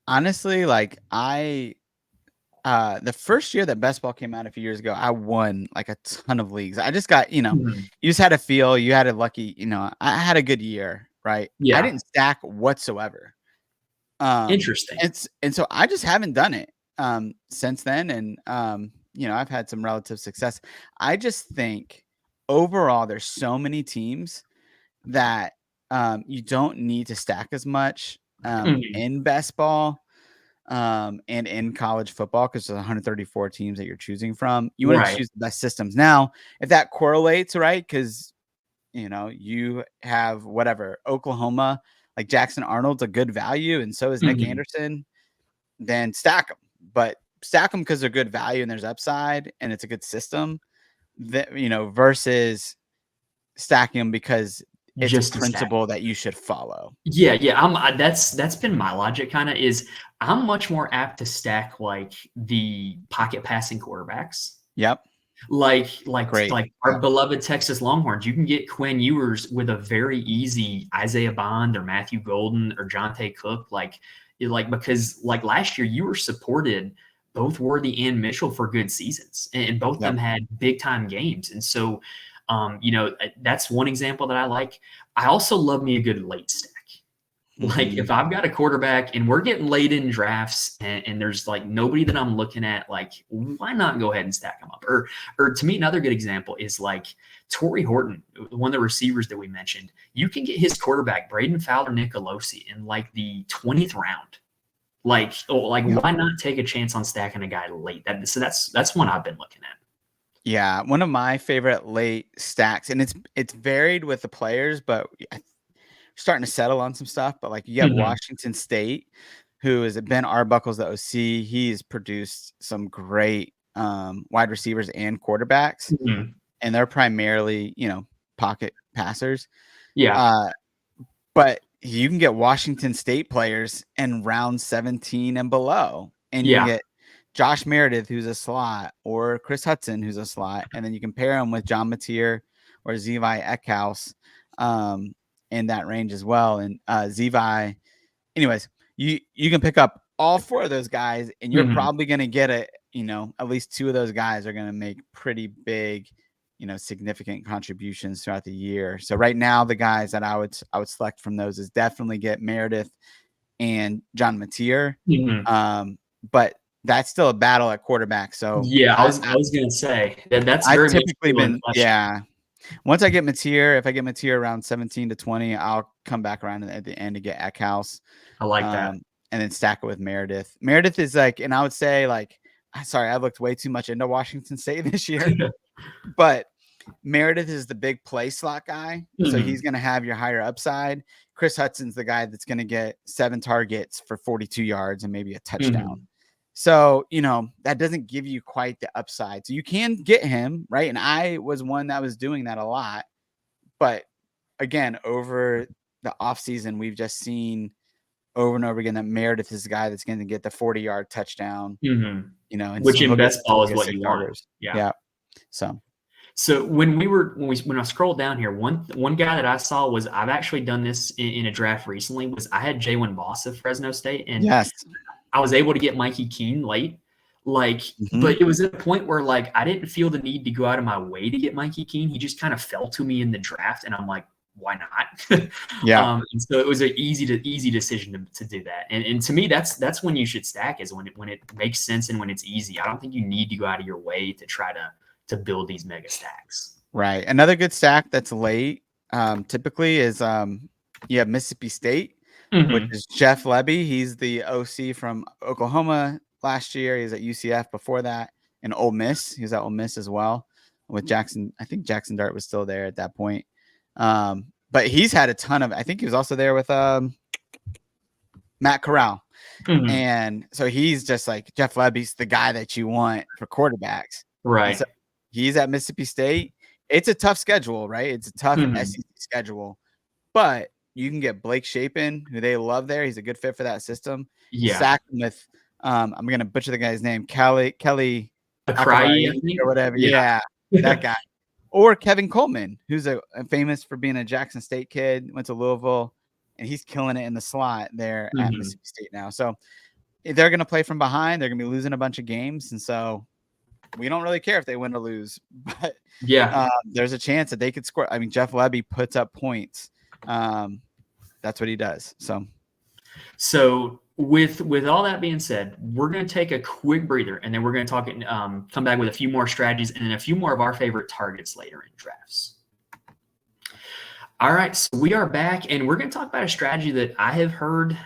Honestly, like the first year that best ball came out a few years ago, I won like a ton of leagues. I just got, you just had a feel, you had a lucky, I had a good year, right? Yeah. I didn't stack whatsoever. Interesting. And so I just haven't done it since then. And I've had some relative success. I just think overall there's so many teams that you don't need to stack as much in best ball and in college football because there's 134 teams that you're choosing from. You want to choose the best systems. Now, if that correlates, right, because you have whatever Oklahoma, like Jackson Arnold's a good value, and so is Nick Anderson, then stack them. But stack them because they're good value and there's upside and it's a good system. That versus stacking them because it's just a principle that you should follow. Yeah. That's been my logic. Kind of is I'm much more apt to stack like the pocket passing quarterbacks. Yep. Like our beloved Texas Longhorns, you can get Quinn Ewers with a very easy Isaiah Bond or Matthew Golden or Jonte Cook. Because last year you were supported both Worthy and Mitchell for good seasons, and both of them had big time games. And so, that's one example that I like. I also love me a good late stack. Like if I've got a quarterback and we're getting late in drafts and there's like nobody that I'm looking at, like why not go ahead and stack them up? Or to me, another good example is like Torrey Horton, one of the receivers that we mentioned. You can get his quarterback, Braden Fowler Nicolosi, in like the 20th round. Why not take a chance on stacking a guy late? That's one I've been looking at. Yeah, one of my favorite late stacks, and it's varied with the players, but starting to settle on some stuff. But like you have Washington State, who is Ben Arbuckle's the OC. He's produced some great wide receivers and quarterbacks, and they're primarily pocket passers. Yeah, but you can get Washington State players in round 17 and below, and you can get Josh Meredith, who's a slot, or Chris Hudson, who's a slot, and then you can pair him with John Mateer or Zevi Eckhouse in that range as well. And Zevi, anyways, you can pick up all 4 of those guys, and you're probably going to get at least 2 of those guys are going to make pretty big, significant contributions throughout the year. So right now, the guys that I would select from those is definitely get Meredith and John Mateer. But that's still a battle at quarterback. So yeah, I was going to say that's very I've typically been Once I get Mateer, if I get Mateer around 17 to 20, I'll come back around at the end to get Eckhouse. I like that, and then stack it with Meredith. Meredith is like, and I would say like, sorry, I looked way too much into Washington State this year, but Meredith is the big play slot guy, so he's going to have your higher upside. Chris Hudson's the guy that's going to get 7 targets for 42 yards and maybe a touchdown. So, that doesn't give you quite the upside. So you can get him, right? And I was one that was doing that a lot. But again, over the offseason, we've just seen over and over again that Meredith is the guy that's going to get the 40-yard touchdown. And which in best ball is what you want. Yeah. So So when I scrolled down here, one guy that I saw was I've actually done this in a draft recently was I had Jalen Moss of Fresno State, and Yes. I was able to get Mikey Keene late. Like, Mhm. but it was at a point where like I didn't feel the need to go out of my way to get Mikey Keene. He just kind of fell to me in the draft, and I'm like, why not? Yeah. And so it was an easy decision to do that. And to me, that's when you should stack is when it makes sense and when it's easy. I don't think you need to go out of your way to try to build these mega stacks. Right. Another good stack that's late, typically is you have Mississippi State, which Mhm. is Jeff Lebby. He's the OC from Oklahoma last year. He was at UCF before that, and Ole Miss. He was at Ole Miss as well with Jackson. I think Jackson Dart was still there at that point. But he's had a ton of. I think he was also there with Matt Corral. Mhm. And so he's just like Jeff Lebby's the guy that you want for quarterbacks. And so Right. he's at Mississippi State. It's a tough schedule, right? It's a tough Mhm. SEC schedule, but you can get Blake Shapen, who they love there. He's a good fit for that system. Yeah. Sack him with, I'm gonna butcher the guy's name, Kelly Akrayi, I Akarai think. or whatever. Yeah. Yeah, that guy. Or Kevin Coleman, who's a famous for being a Jackson State kid, went to Louisville, and he's killing it in the slot there at Mhm. Mississippi State now. So they're going to play from behind. They're going to be losing a bunch of games, and so we don't really care if they win or lose. But Yeah. there's a chance that they could score. I mean, Jeff Lebby puts up points. That's what he does. So with all that being said, we're going to take a quick breather, and then we're going to come back with a few more strategies and then a few more of our favorite targets later in drafts. All right, so we are back, and we're going to talk about a strategy that I have heard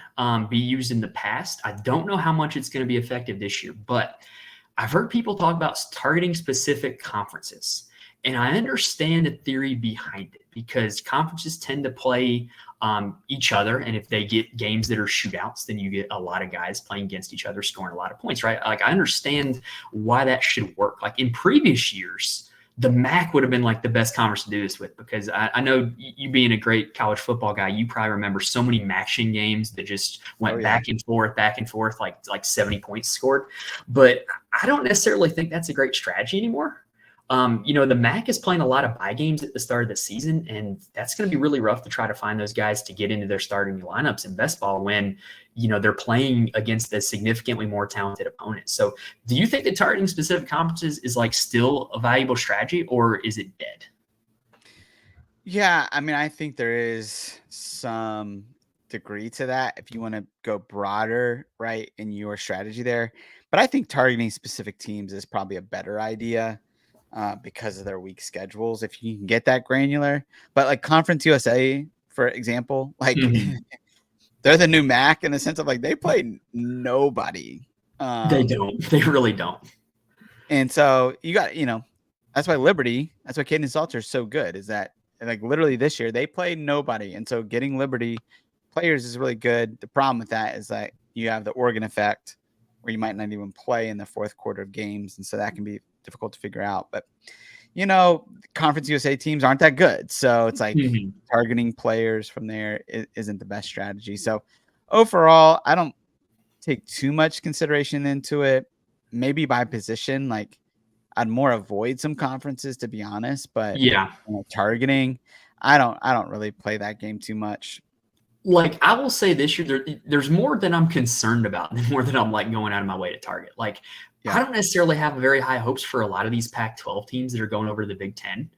be used in the past. I don't know how much it's going to be effective this year, but I've heard people talk about targeting specific conferences. And I understand the theory behind it because conferences tend to play each other. And if they get games that are shootouts, then you get a lot of guys playing against each other, scoring a lot of points, right? Like I understand why that should work. Like in previous years, the MAC would have been like the best conference to do this with because I know you being a great college football guy, you probably remember so many matching games that just went Yeah. back and forth, like 70 points scored. But I don't necessarily think that's a great strategy anymore. The MAC is playing a lot of bye games at the start of the season, and that's going to be really rough to try to find those guys to get into their starting lineups in best ball when, they're playing against a significantly more talented opponent. So do you think that targeting specific conferences is like still a valuable strategy or is it dead? Yeah, I mean, I think there is some degree to that if you want to go broader, right, in your strategy there. But I think targeting specific teams is probably a better idea because of their weak schedules. If you can get that granular, but like Conference USA, for example, like Mhm. they're the new MAC in the sense of like they play nobody. They Um, don't. They really don't. and so you got, that's why Liberty, that's why Caden Salter is so good, is that like literally this year they played nobody. And so getting Liberty players is really good. The problem with that is that you have the Oregon effect where you might not even play in the fourth quarter of games. And so that can be difficult to figure out. But Conference USA teams aren't that good. So it's like Mhm. targeting players from there isn't the best strategy. So overall, I don't take too much consideration into it. Maybe by position, like I'd more avoid some conferences to be honest, but Yeah. targeting, I don't really play that game too much. Like I will say this year, there's more than I'm concerned about, than more than I'm like going out of my way to target. Like I Yeah. don't necessarily have very high hopes for a lot of these Pac-12 teams that are going over to the Big Ten.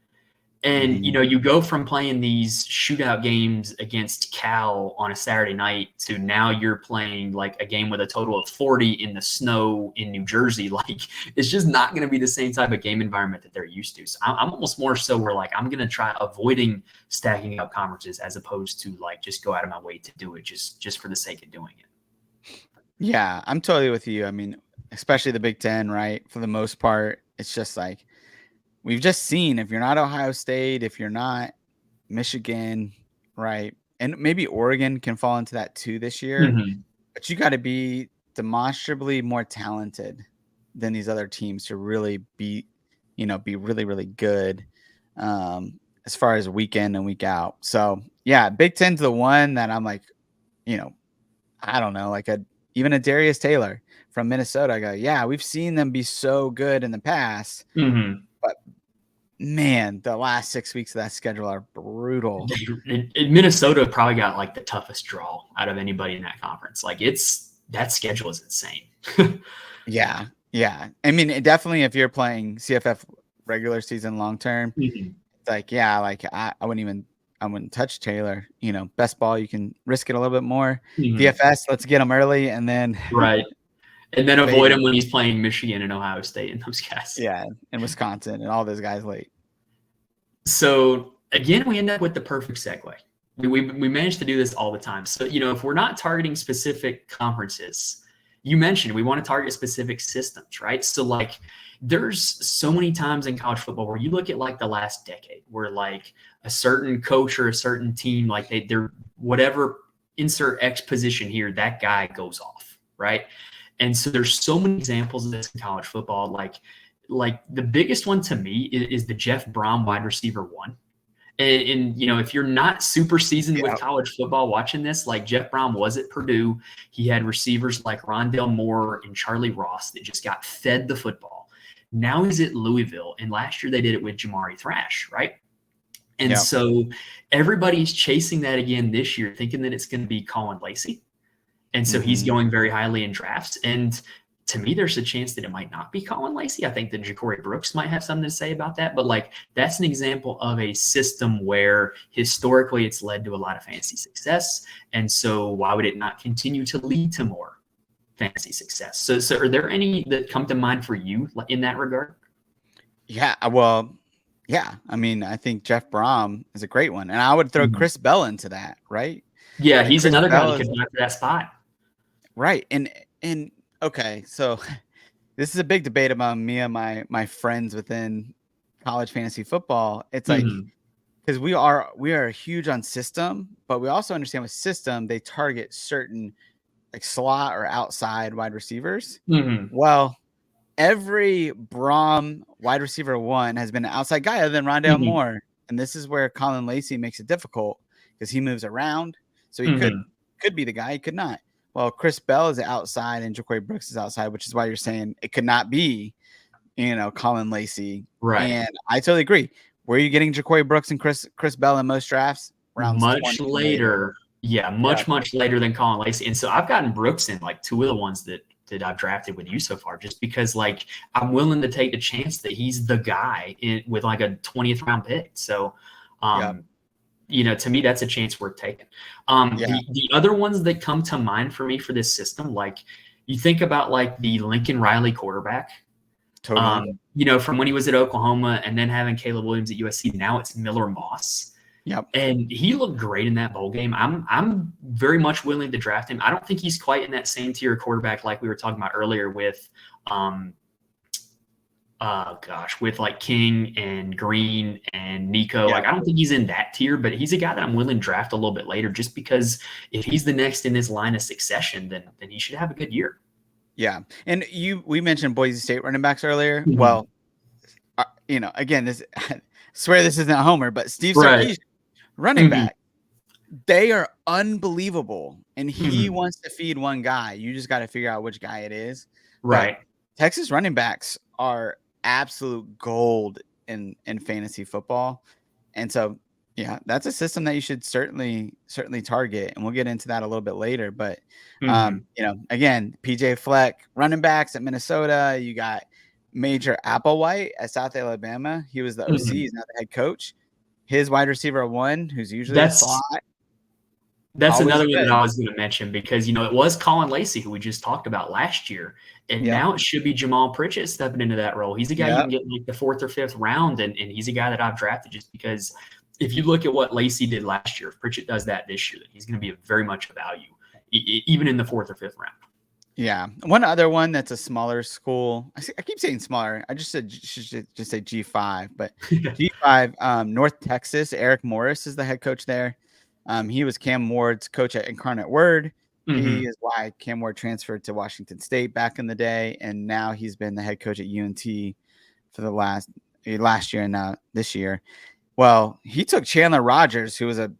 And Mhm. you go from playing these shootout games against Cal on a Saturday night to now you're playing like a game with a total of 40 in the snow in New Jersey. Like it's just not going to be the same type of game environment that they're used to. So I'm almost more so where like I'm going to try avoiding stacking up conferences as opposed to like just go out of my way to do it just for the sake of doing it. Yeah, I'm totally with you. I mean, especially the Big Ten, right? For the most part, it's just like we've just seen if you're not Ohio State, if you're not Michigan, right? And maybe Oregon can fall into that too this year, Mhm. but you got to be demonstrably more talented than these other teams to really be really, really good as far as week in and week out. So, yeah, Big Ten's the one that I'm like, you know, I don't know, like even a Darius Taylor from Minnesota. I go, yeah, we've seen them be so good in the past, Mhm. but man, the last 6 weeks of that schedule are brutal. Minnesota probably got like the toughest draw out of anybody in that conference. Like that schedule is insane. Yeah, yeah. I mean, definitely if you're playing CFF regular season long term, Mhm. it's like, yeah, like I wouldn't touch Taylor. Best ball, you can risk it a little bit more. Mhm. DFS, let's get him early and then Right. And then avoid fade. him when he's playing Michigan and Ohio State and those guys. Yeah, and Wisconsin and all those guys late. So again, we end up with the perfect segue. We managed to do this all the time. So, if we're not targeting specific conferences, you mentioned we want to target specific systems, right? So like there's so many times in college football where you look at like the last decade where like a certain coach or a certain team, like they're whatever, insert X position here, that guy goes off, right? And so there's so many examples of this in college football. Like the biggest one to me is the Jeff Brom wide receiver one. And if you're not super seasoned with Yeah. college football watching this, like Jeff Brom was at Purdue, he had receivers like Rondale Moore and Charlie Ross that just got fed the football. Now he's at Louisville, and last year they did it with Jamari Thrash, right? And Yeah. so everybody's chasing that again this year, thinking that it's going to be Colin Lacey. And so he's going very highly in drafts. And to me, there's a chance that it might not be Colin Lacey. I think that Ja'Cory Brooks might have something to say about that. But like that's an example of a system where historically it's led to a lot of fantasy success. And so why would it not continue to lead to more fantasy success? So are there any that come to mind for you in that regard? Yeah. Well, yeah. I mean, I think Jeff Brom is a great one. And I would throw Chris Bell into that, right? Yeah, Like he's Chris another guy Bell that could is vie for that spot. right. And okay, so this is a big debate among me and my friends within college fantasy football. It's like Mhm. because we are huge on system, but we also understand with system they target certain like slot or outside wide receivers. Mhm. Well, every Brom wide receiver one has been an outside guy other than Rondale Mhm. Moore, and this is where Colin Lacey makes it difficult because he moves around, so he could Mhm. be the guy, he could not. Well, Chris Bell is outside and Ja'Cory Brooks is outside, which is why you're saying it could not be, Colin Lacey. Right. And I totally agree. Where are you getting Ja'Cory Brooks and Chris Bell in most drafts? Rounds 20 Much and later. later. Yeah, Yeah. much later than Colin Lacey. And so I've gotten Brooks in like two of the ones that I've drafted with you so far, just because like I'm willing to take the chance that he's the guy with like a 20th round pick. So, Yeah. to me, that's a chance worth taking. Yeah. The other ones that come to mind for me for this system, like you think about like the Lincoln Riley quarterback, Totally. from when he was at Oklahoma and then having Caleb Williams at USC. Now it's Miller Moss. Yep. And he looked great in that bowl game. I'm very much willing to draft him. I don't think he's quite in that same tier of quarterback like we were talking about earlier with with like King and Green and Nico. Yeah. Like I don't think he's in that tier, but he's a guy that I'm willing to draft a little bit later just because if he's the next in this line of succession, then he should have a good year. Yeah. And we mentioned Boise State running backs earlier. Mhm. Well, again, this swear this isn't a homer, but Steve Right. Sarkisian, running Mhm. back, they are unbelievable. And he Mhm. wants to feed one guy. You just got to figure out which guy it is. Right. But Texas running backs are absolute gold in fantasy football. And so, yeah, that's a system that you should certainly target. And we'll get into that a little bit later. But, Mhm. again, PJ Fleck, running backs at Minnesota. You got Major Applewhite at South Alabama. He was the OC, Mhm. he's now the head coach. His wide receiver one, who's usually a That's slot, That's always another one that good. I was going to mention because, it was Colin Lacey who we just talked about last year. And Yep. now it should be Jamal Pritchett stepping into that role. He's a guy you can get in like the fourth or fifth round, and he's a guy that I've drafted just because if you look at what Lacey did last year, if Pritchett does that this year, then he's going to be very much a value, even in the fourth or fifth round. Yeah. One other one that's a smaller school. I keep saying smaller. I just should just say G5, but G5, North Texas. Eric Morris is the head coach there. He was Cam Ward's coach at Incarnate Word. He is why Cam Ward transferred to Washington State back in the day, and now he's been the head coach at UNT for the last year and now this year. Well, he took Chandler Rogers, who was a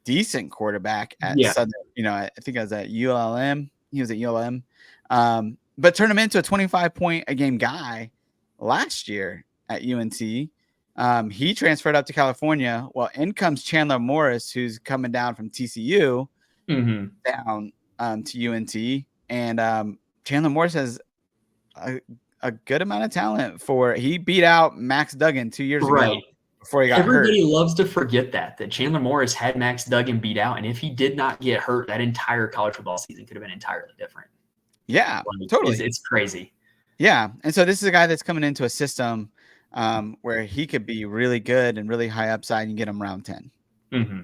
decent quarterback at Yeah. Southern. I think I was at ULM. He was at ULM, but turned him into a 25 point a game guy last year at UNT. He transferred up to California. Well, in comes Chandler Morris, who's coming down from TCU down to UNT. And Chandler Morris has a good amount of talent he beat out Max Duggan 2 years ago before he got hurt. Everybody loves to forget that Chandler Morris had Max Duggan beat out, and if he did not get hurt, that entire college football season could have been entirely different. Yeah, totally. It's crazy. Yeah, and so this is a guy that's coming into a system where he could be really good and really high upside and get him round 10. Mm-hmm.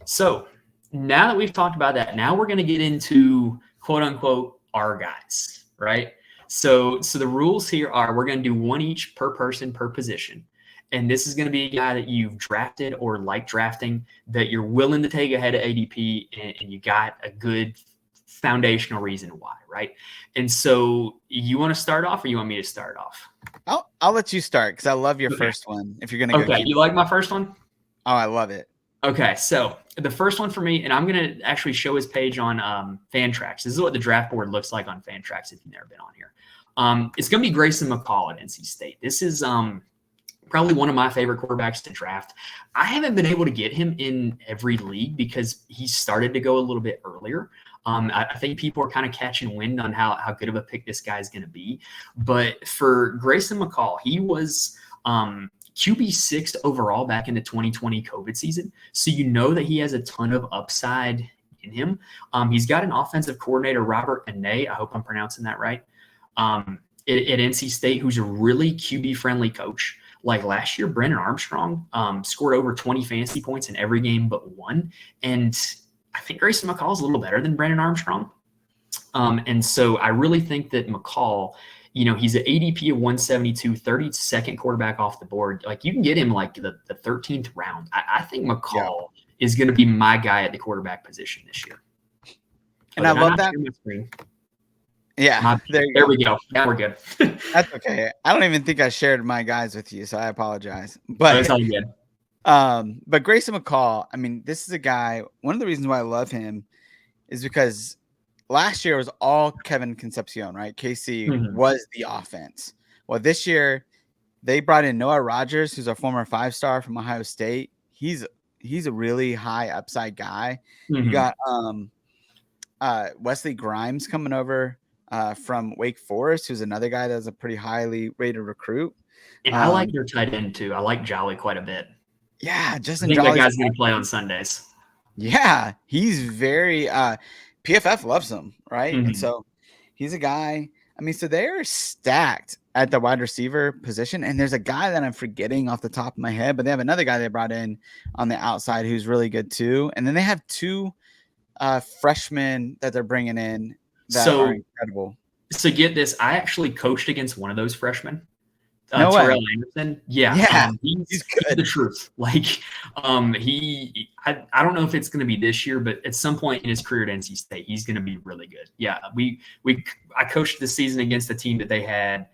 So now that we've talked about that, now we're going to get into quote unquote our guys, right? So the rules here are we're going to do one each per person per position. And this is going to be a guy that you've drafted or like drafting that you're willing to take ahead of ADP and you got a good foundational reason why, right? And so you want to start off or you want me to start off? I'll let you start because I love your first one. If you're going to go. Okay, you like my first one? Oh, I love it. Okay, so the first one for me, and I'm going to actually show his page on Fantrax. This is what the draft board looks like on Fantrax if you've never been on here. It's going to be Grayson McCall at NC State. This is probably one of my favorite quarterbacks to draft. I haven't been able to get him in every league because he started to go a little bit earlier. I think people are kind of catching wind on how good of a pick this guy is going to be. But for Grayson McCall, he was QB6 overall back in the 2020 COVID season. So you know that he has a ton of upside in him. He's got an offensive coordinator, Robert Anae, I hope I'm pronouncing that right, at NC State, who's a really QB-friendly coach. Like last year, Brennan Armstrong scored over 20 fantasy points in every game but one. And I think Grayson McCall is a little better than Brennan Armstrong. And so I really think that McCall, he's an ADP of 172, 32nd quarterback off the board. Like you can get him like the 13th round. I think McCall is going to be my guy at the quarterback position this year. And I love that. Yeah, there we go. Now we're good. That's okay. I don't even think I shared my guys with you, so I apologize. But that's all good. But Grayson McCall, I mean, this is a guy. One of the reasons why I love him is because last year was all Kevin Concepcion, right? KC was the offense. Well, this year they brought in Noah Rogers, who's a former 5-star from Ohio State. He's a really high upside guy. You got Wesley Grimes coming over from Wake Forest, who's another guy that's a pretty highly rated recruit. And I like your tight end too. I like Jolly quite a bit. Yeah, Justin I think Jolly's that guy's going to play on Sundays. Yeah, he's very PFF loves him, right? And so he's a guy. I mean, so they're stacked at the wide receiver position. And there's a guy that I'm forgetting off the top of my head, but they have another guy they brought in on the outside who's really good too. And then they have two freshmen that they're bringing in that are incredible. So get this, I actually coached against one of those freshmen. No Terrell way. Anderson. He's good. The truth. Like I don't know if it's going to be this year, but at some point in his career at NC State, he's going to be really good. Yeah, I coached this season against a team that they had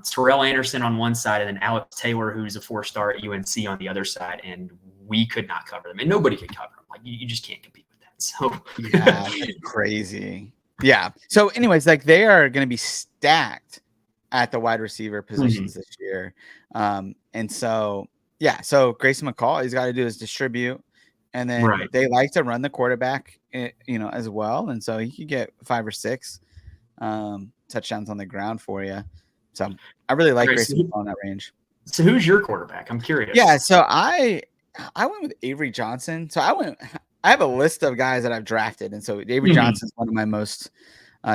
Terrell Anderson on one side and then Alex Taylor, who's a 4-star at UNC on the other side, and we could not cover them, and nobody could cover them. Like you just can't compete with that. So yeah, that's crazy. Yeah. So, anyways, like they are going to be stacked at the wide receiver positions this year. And so, yeah, so Grayson McCall, he's got to do is distribute. And then they like to run the quarterback, as well. And so he could get 5 or 6 touchdowns on the ground for you. So I really like Grayson McCall in that range. So who's your quarterback? I'm curious. Yeah, so I went with Avery Johnson. So I have a list of guys that I've drafted. And so Avery Johnson's one of my most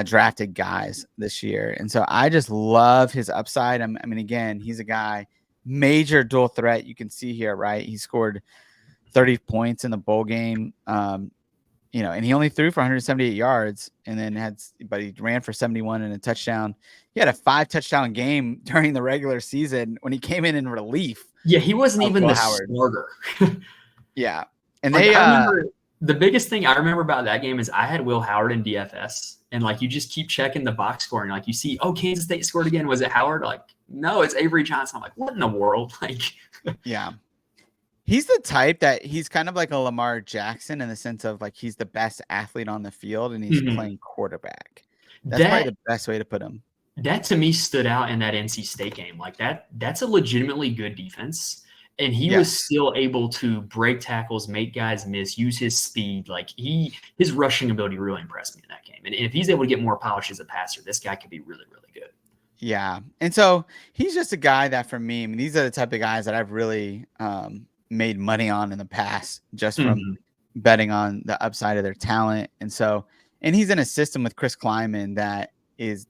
drafted guys this year. And so I just love his upside. I mean, again, he's a guy, major dual threat. You can see here, right? He scored 30 points in the bowl game, and he only threw for 178 yards and then but he ran for 71 and a touchdown. He had a 5-touchdown game during the regular season when he came in relief. Yeah, he wasn't even the starter. Yeah. And I remember the biggest thing I remember about that game is I had Will Howard in DFS. And like you just keep checking the box score and like you see, Kansas State scored again. Was it Howard? Like, no, it's Avery Johnson. I'm like, what in the world? Like, yeah. He's the type that he's kind of like a Lamar Jackson in the sense of like he's the best athlete on the field and he's playing quarterback. That's probably the best way to put him. that to me stood out in that NC State game. Like that's a legitimately good defense. And he was Yes. still able to break tackles, make guys miss, use his speed. Like his rushing ability really impressed me in that game. And if he's able to get more polish as a passer, this guy could be really, really good. Yeah. And so he's just a guy that for me, I mean, these are the type of guys that I've really made money on in the past just from Mm-hmm. betting on the upside of their talent. And so, and he's in a system with Chris Kleiman that is,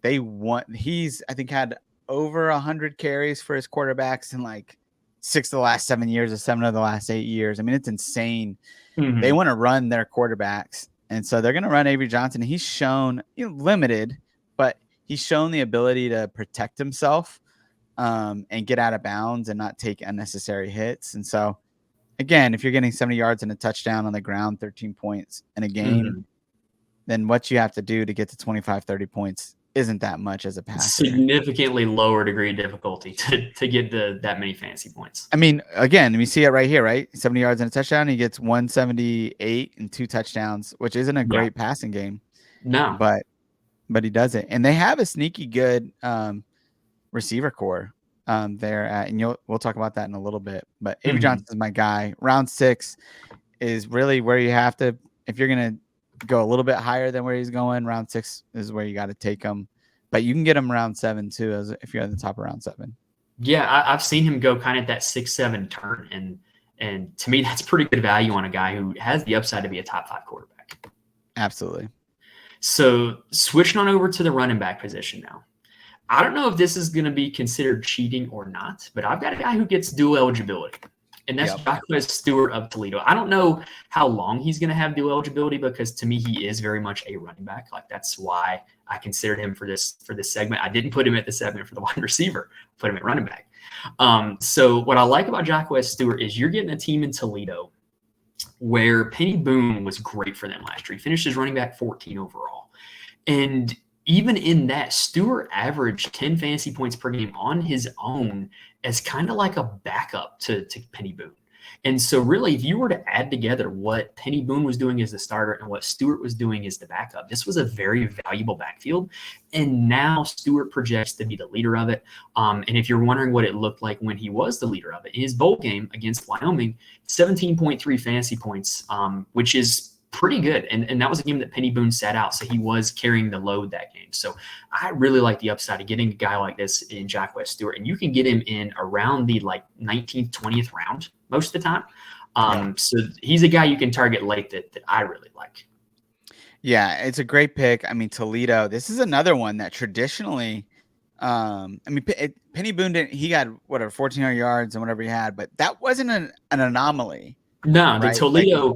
he's, I think, had over 100 carries for his quarterbacks in like 6 of the last 7 years or 7 of the last 8 years. I mean, it's insane. They Mm-hmm. want to run their quarterbacks. And so they're going to run Avery Johnson. He's shown, limited, but he's shown the ability to protect himself and get out of bounds and not take unnecessary hits. And so, again, if you're getting 70 yards and a touchdown on the ground, 13 points in a game, Mm-hmm. then what you have to do to get to 25, 30 points isn't that much as a passer. Significantly lower degree of difficulty to get that many fantasy points. I mean, again, we see it right here, right? 70 yards and a touchdown. He gets 178 and 2 touchdowns, which isn't a Yeah. great passing game, No. but he does it. And they have a sneaky good receiver core there and we'll talk about that in a little bit. But Avery Mm-hmm. Johnson is my guy. Round 6 is really where you have to, if you're going to go a little bit higher than where he's going, round 6 is where you got to take him. But you can get him round 7 too, if you're at the top of round 7. Yeah, I've seen him go kind of at that 6-7 turn, and to me that's pretty good value on a guy who has the upside to be a top 5 quarterback. Absolutely. So switching on over to the running back position now. I don't know if this is going to be considered cheating or not, but I've got a guy who gets dual eligibility, and that's Jacquez Stewart of Toledo. I don't know how long he's going to have dual eligibility because to me he is very much a running back. Like that's why I considered him for this segment. I didn't put him at the segment for the wide receiver. I put him at running back. So what I like about Jacquez Stewart is you're getting a team in Toledo where Penny Boone was great for them last year. He finished as running back 14 overall, and even in that, Stewart averaged 10 fantasy points per game on his own as kind of like a backup to Penny Boone. And so really, if you were to add together what Penny Boone was doing as the starter and what Stewart was doing as the backup, this was a very valuable backfield. And now Stewart projects to be the leader of it. And if you're wondering what it looked like when he was the leader of it, in his bowl game against Wyoming, 17.3 fantasy points, which is pretty good. And that was a game that Penny Boone sat out. So he was carrying the load that game. So I really like the upside of getting a guy like this in Jacquez Stewart. And you can get him in around the like 19th, 20th round most of the time. So he's a guy you can target late that I really like. Yeah, it's a great pick. I mean, Toledo, this is another one that traditionally, I mean, Penny Boone he got whatever 1,400 yards and whatever he had, but that wasn't an anomaly. No, the right? Toledo,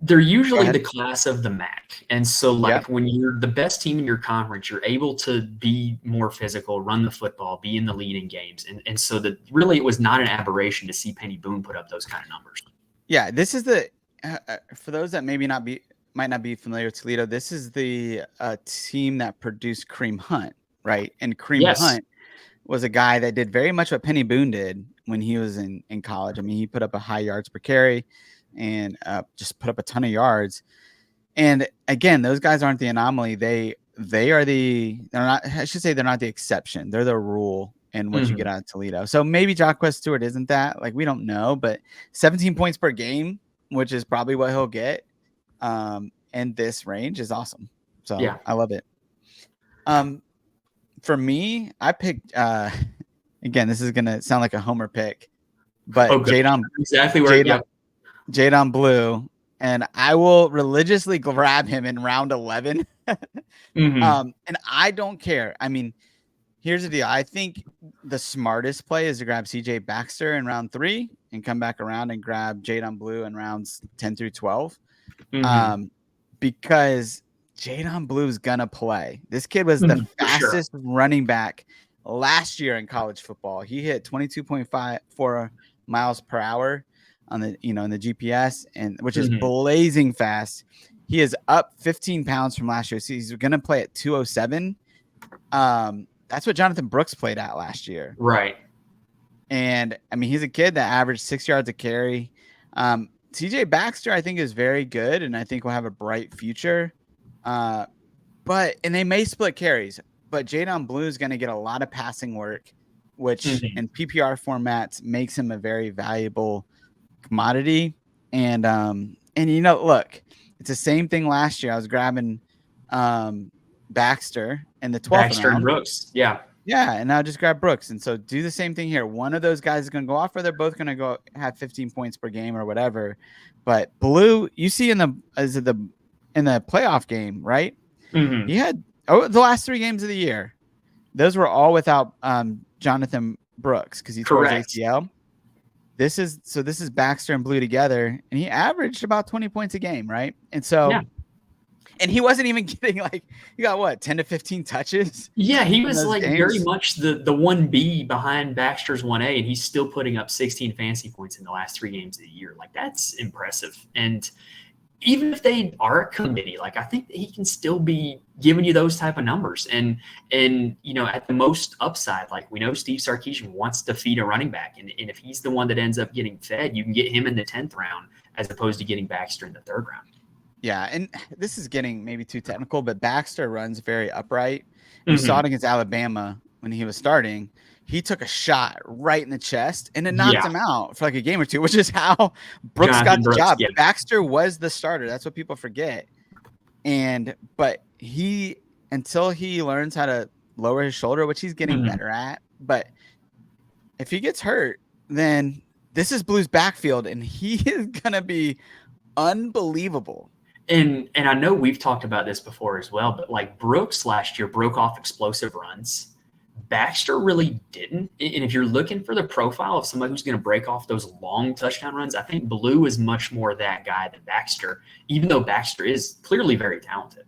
they're usually the class of the MAC. And so when you're the best team in your conference, you're able to be more physical, run the football, be in the lead in games. And so that really it was not an aberration to see Penny Boone put up those kind of numbers. Yeah, this is the for those that might not be familiar with Toledo, this is the team that produced Kareem Hunt, right? And Kareem Hunt was a guy that did very much what Penny Boone did when he was in college. I mean, he put up a high yards per carry and just put up a ton of yards. And again, those guys aren't the anomaly. They're not the exception. They're the rule in what you get out of Toledo. So maybe Jacquez Stewart isn't that. Like, we don't know, but 17 points per game, which is probably what he'll get in this range, is awesome. So yeah. I love it. For me, I picked again, this is gonna sound like a homer pick, but Jadon Blue, and I will religiously grab him in round 11. And I don't care. I mean, here's the deal. I think the smartest play is to grab CJ Baxter in round 3 and come back around and grab Jadon Blue in rounds 10 through 12. Because Jadon Blue's gonna play. This kid was the fastest running back last year in college football. He hit 22.54 miles per hour on the in the GPS, and which is blazing fast. He is up 15 pounds from last year. So he's gonna play at 207. That's what Jonathan Brooks played at last year. Right. And I mean, he's a kid that averaged 6 yards a carry. CJ Baxter, I think, is very good, and I think will have a bright future. But they may split carries. but Jadon Blue is going to get a lot of passing work, which Mhm. in PPR formats makes him a very valuable commodity. And look, it's the same thing last year. I was grabbing Baxter in the 12th Baxter and round. Brooks. Yeah. Yeah, and I'll just grab Brooks. And so do the same thing here. One of those guys is going to go off, or they're both going to go have 15 points per game or whatever. But Blue, you see in the playoff game, right? Mhm. He had the last 3 games of the year. Those were all without Jonathan Brooks because he tore his Correct. ACL. This is Baxter and Blue together, and he averaged about 20 points a game, right? And so, Yeah. and he wasn't even getting he got what, 10 to 15 touches? Yeah, he in was those like very games? much the 1B behind Baxter's 1A, and he's still putting up 16 fantasy points in the last 3 games of the year. Like, that's impressive. And even if they are a committee, like, I think that he can still be giving you those type of numbers. And at the most upside, like, we know Steve Sarkisian wants to feed a running back, and if he's the one that ends up getting fed, you can get him in the 10th round as opposed to getting Baxter in the 3rd round. Yeah, and this is getting maybe too technical, but Baxter runs very upright. We Mm-hmm. saw it against Alabama when he was starting. He took a shot right in the chest, and it knocked him out for like a game or two, which is how Brooks got the job. Yeah. Baxter was the starter. That's what people forget. But until he learns how to lower his shoulder, which he's getting better at, but if he gets hurt, then this is Blue's backfield, and he is gonna be unbelievable. And I know we've talked about this before as well, but like Brooks last year broke off explosive runs. Baxter really didn't. And if you're looking for the profile of somebody who's going to break off those long touchdown runs, I think Blue is much more that guy than Baxter, even though Baxter is clearly very talented.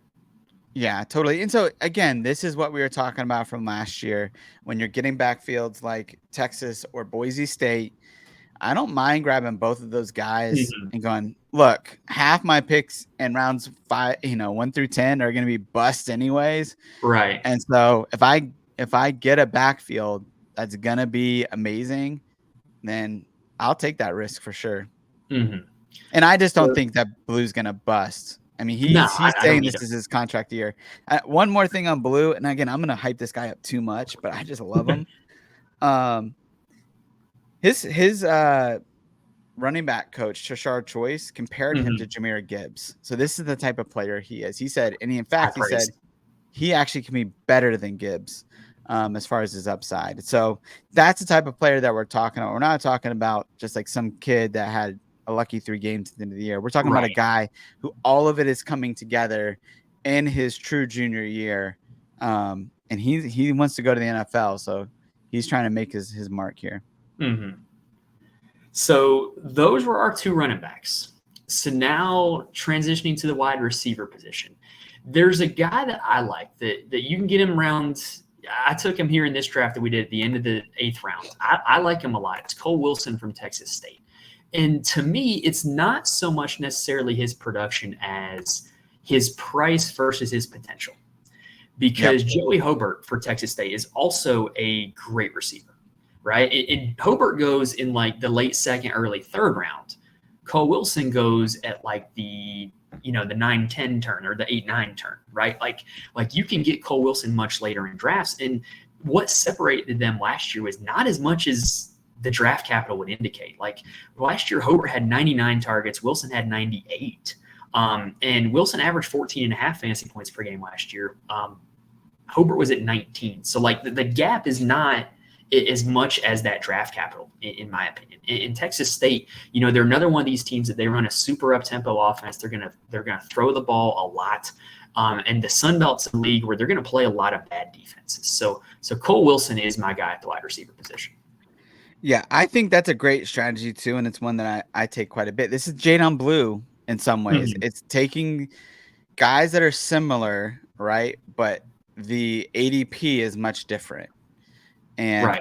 Yeah, totally. And so, again, this is what we were talking about from last year. When you're getting backfields like Texas or Boise State, I don't mind grabbing both of those guys and going, look, half my picks in rounds 1 through 10 are going to be bust anyways. Right. And so if I get a backfield that's going to be amazing, then I'll take that risk for sure. Mm-hmm. And I just don't think that Blue's going to bust. I mean, he's saying this is his contract year. One more thing on Blue, and again, I'm going to hype this guy up too much, but I just love him. His running back coach, Tashard Choice, compared him to Jahmyr Gibbs. So this is the type of player he is. He said, and he said he actually can be better than Gibbs as far as his upside. So that's the type of player that we're talking about. We're not talking about just like some kid that had a lucky 3 games at the end of the year. We're talking about a guy who all of it is coming together in his true junior year. And he wants to go to the NFL. So he's trying to make his mark here. Mm-hmm. So those were our 2 running backs. So now transitioning to the wide receiver position. There's a guy that I like that you can get him around. I took him here in this draft that we did at the end of the 8th round. I like him a lot. It's Cole Wilson from Texas State. And to me, it's not so much necessarily his production as his price versus his potential. Because Joey Hobart for Texas State is also a great receiver. Right. And Hobart goes in like the late 2nd, early 3rd round. Cole Wilson goes at like the 9-10 turn or the 8-9 turn. Right. Like you can get Cole Wilson much later in drafts. And what separated them last year was not as much as the draft capital would indicate. Like last year, Hobart had 99 targets. Wilson had 98. And Wilson averaged 14.5 fantasy points per game last year. Hobart was at 19. So like the gap is not as much as that draft capital, in my opinion. In Texas State, they're another one of these teams that they run a super up-tempo offense. They're gonna throw the ball a lot, and the Sun Belt's a league where they're gonna play a lot of bad defenses. So Cole Wilson is my guy at the wide receiver position. Yeah, I think that's a great strategy too, and it's one that I take quite a bit. This is Jadon Blue in some ways. It's taking guys that are similar, right? But the ADP is much different. And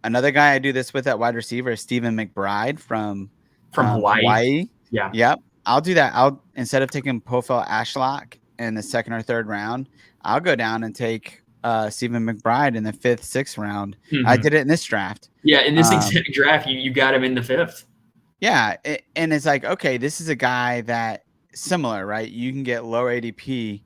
another guy I do this with at wide receiver is Stephen McBride from Hawaii. Yeah. Yep. I'll do that. Instead of taking Pofel Ashlock in the 2nd or 3rd round, I'll go down and take Stephen McBride in the 5th, 6th round. I did it in this draft. Yeah, in this exact draft, you got him in the 5th. Yeah, and it's like, okay, this is a guy that similar, right? You can get lower ADP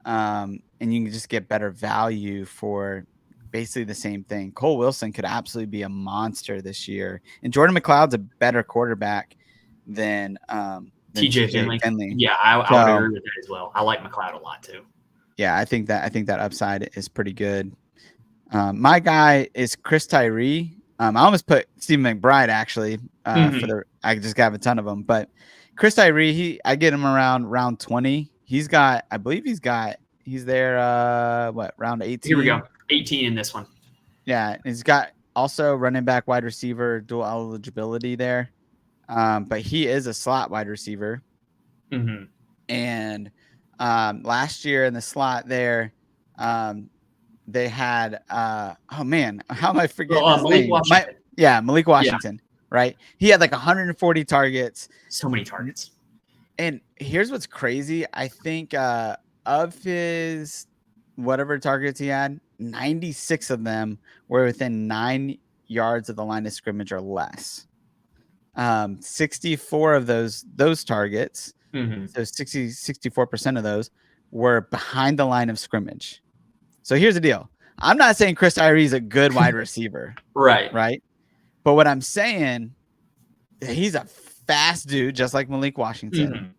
and you can just get better value for basically the same thing. Cole Wilson could absolutely be a monster this year, and Jordan McLeod's a better quarterback than TJ Finley. Yeah, I would So, agree with that as well. I like McLeod a lot too. yeah, I think that upside is pretty good. My guy is Chris Tyree. I almost put Steve McBride actually I just got a ton of them, but Chris Tyree, I get him around round 20. He's there round 18. Here we go. 18 in this one. Yeah, he's got also running back, wide receiver, dual eligibility there. But he is a slot wide receiver. Mm-hmm. And last year in the slot there, they had oh man, how am I forgetting his Malik name? Washington. Malik Washington, right? He had like 140 targets. So many targets. And here's what's crazy. I think of his whatever targets he had, 96 of them were within 9 yards of the line of scrimmage or less. 64 of those targets, so 64% of those were behind the line of scrimmage. So here's the deal. I'm not saying Chris Tyree is a good wide receiver. Right. But what I'm saying, he's a fast dude, just like Malik Washington.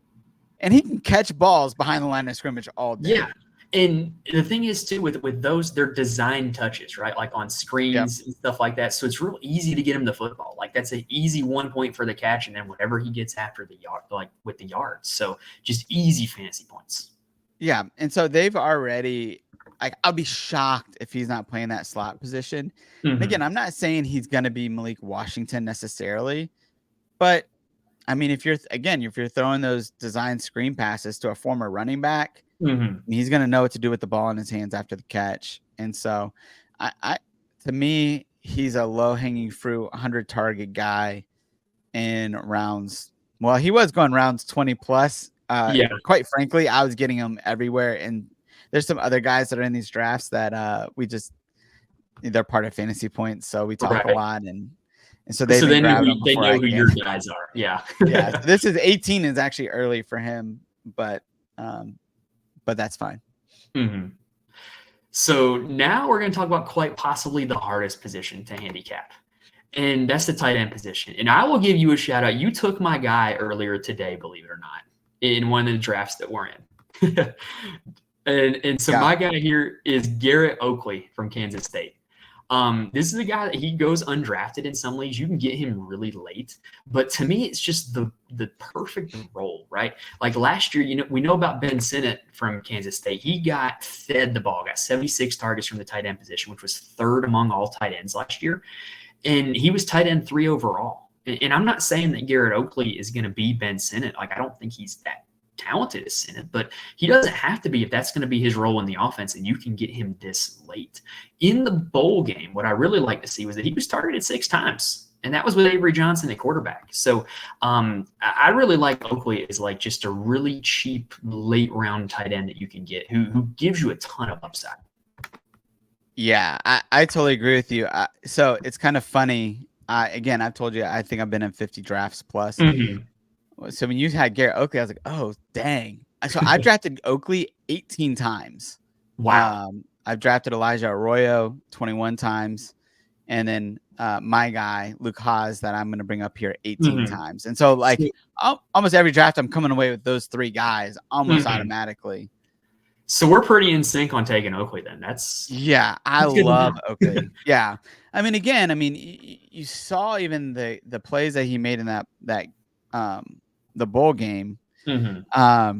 And he can catch balls behind the line of scrimmage all day. Yeah. And the thing is, too, with those, they're design touches, right? Like on screens and stuff like that. So it's real easy to get him the football. Like that's an easy 1 point for the catch, and then whatever he gets after the yard, like with the yards. So just easy fantasy points. Yeah. And so they've already, like, I'll be shocked if he's not playing that slot position. And again, I'm not saying he's going to be Malik Washington necessarily, but I mean, if you're throwing those design screen passes to a former running back, he's going to know what to do with the ball in his hands after the catch. And so to me, he's a low hanging fruit, 100 target guy in rounds. Well, he was going rounds 20 plus. Quite frankly, I was getting him everywhere. And there's some other guys that are in these drafts that they're part of Fantasy Points. So we talk a lot and so they know who your guys are. Yeah. Yeah. So this is 18 is actually early for him, but that's fine. So now we're going to talk about quite possibly the hardest position to handicap, and that's the tight end position. And I will give you a shout out. You took my guy earlier today, believe it or not, in one of the drafts that we're in. and so my guy here is Garrett Oakley from Kansas State. This is a guy that he goes undrafted in some leagues. You can get him really late, but to me, it's just the perfect role, right? Like last year, we know about Ben Sinnott from Kansas State. He got fed the ball, got 76 targets from the tight end position, which was third among all tight ends last year. And he was tight end 3 overall. And I'm not saying that Garrett Oakley is going to be Ben Sinnott. Like, I don't think he's that talented as Sinnott, but he doesn't have to be if that's going to be his role in the offense, and you can get him this late. In the bowl game, what I really like to see was that he was targeted 6 times, and that was with Avery Johnson at quarterback. So I really like Oakley as like just a really cheap late round tight end that you can get who gives you a ton of upside. Yeah, I totally agree with you. So it's kind of funny. Again, I've told you, I think I've been in 50 drafts plus. So when you had Garrett Oakley, I was like, oh, dang. So I've drafted Oakley 18 times. Wow. I've drafted Elijah Arroyo 21 times. And then my guy, Luke Haas, that I'm going to bring up here 18 times. And so, like, almost every draft, I'm coming away with those 3 guys almost automatically. So we're pretty in sync on taking Oakley then. I love Oakley. Yeah. I mean, again, you saw even the plays that he made in that the bowl game. Yeah,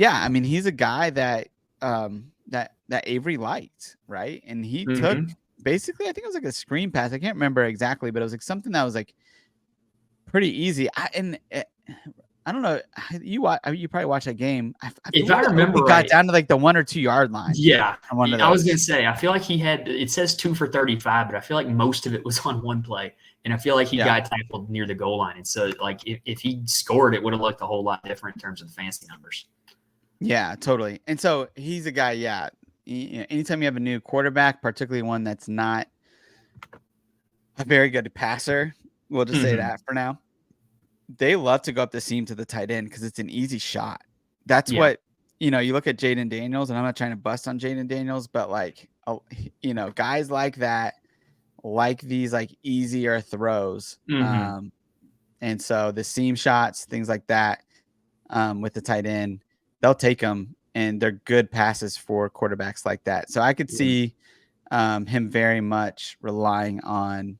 I mean, he's a guy that that Avery liked, right? And he took basically, I think it was like a screen pass. I can't remember exactly, but it was like something that was like pretty easy. I don't know. You probably watched that game. If I remember, he got down to like the 1 or 2 yard line. Yeah, I was gonna say. I feel like he had. It says 2 for 35, but I feel like most of it was on one play, and I feel like he got tackled near the goal line. And so, like, if he scored, it would have looked a whole lot different in terms of the fantasy numbers. Yeah, totally. And so he's a guy. Yeah, anytime you have a new quarterback, particularly one that's not a very good passer, we'll just say that for now. They love to go up the seam to the tight end because it's an easy shot. That's what you know, you look at Jaden Daniels, and I'm not trying to bust on Jaden Daniels, but like, you know, guys like that, like these like easier throws. Mm-hmm. And so the seam shots, things like that, with the tight end, they'll take them, and they're good passes for quarterbacks like that. So I could Yeah. see him very much relying on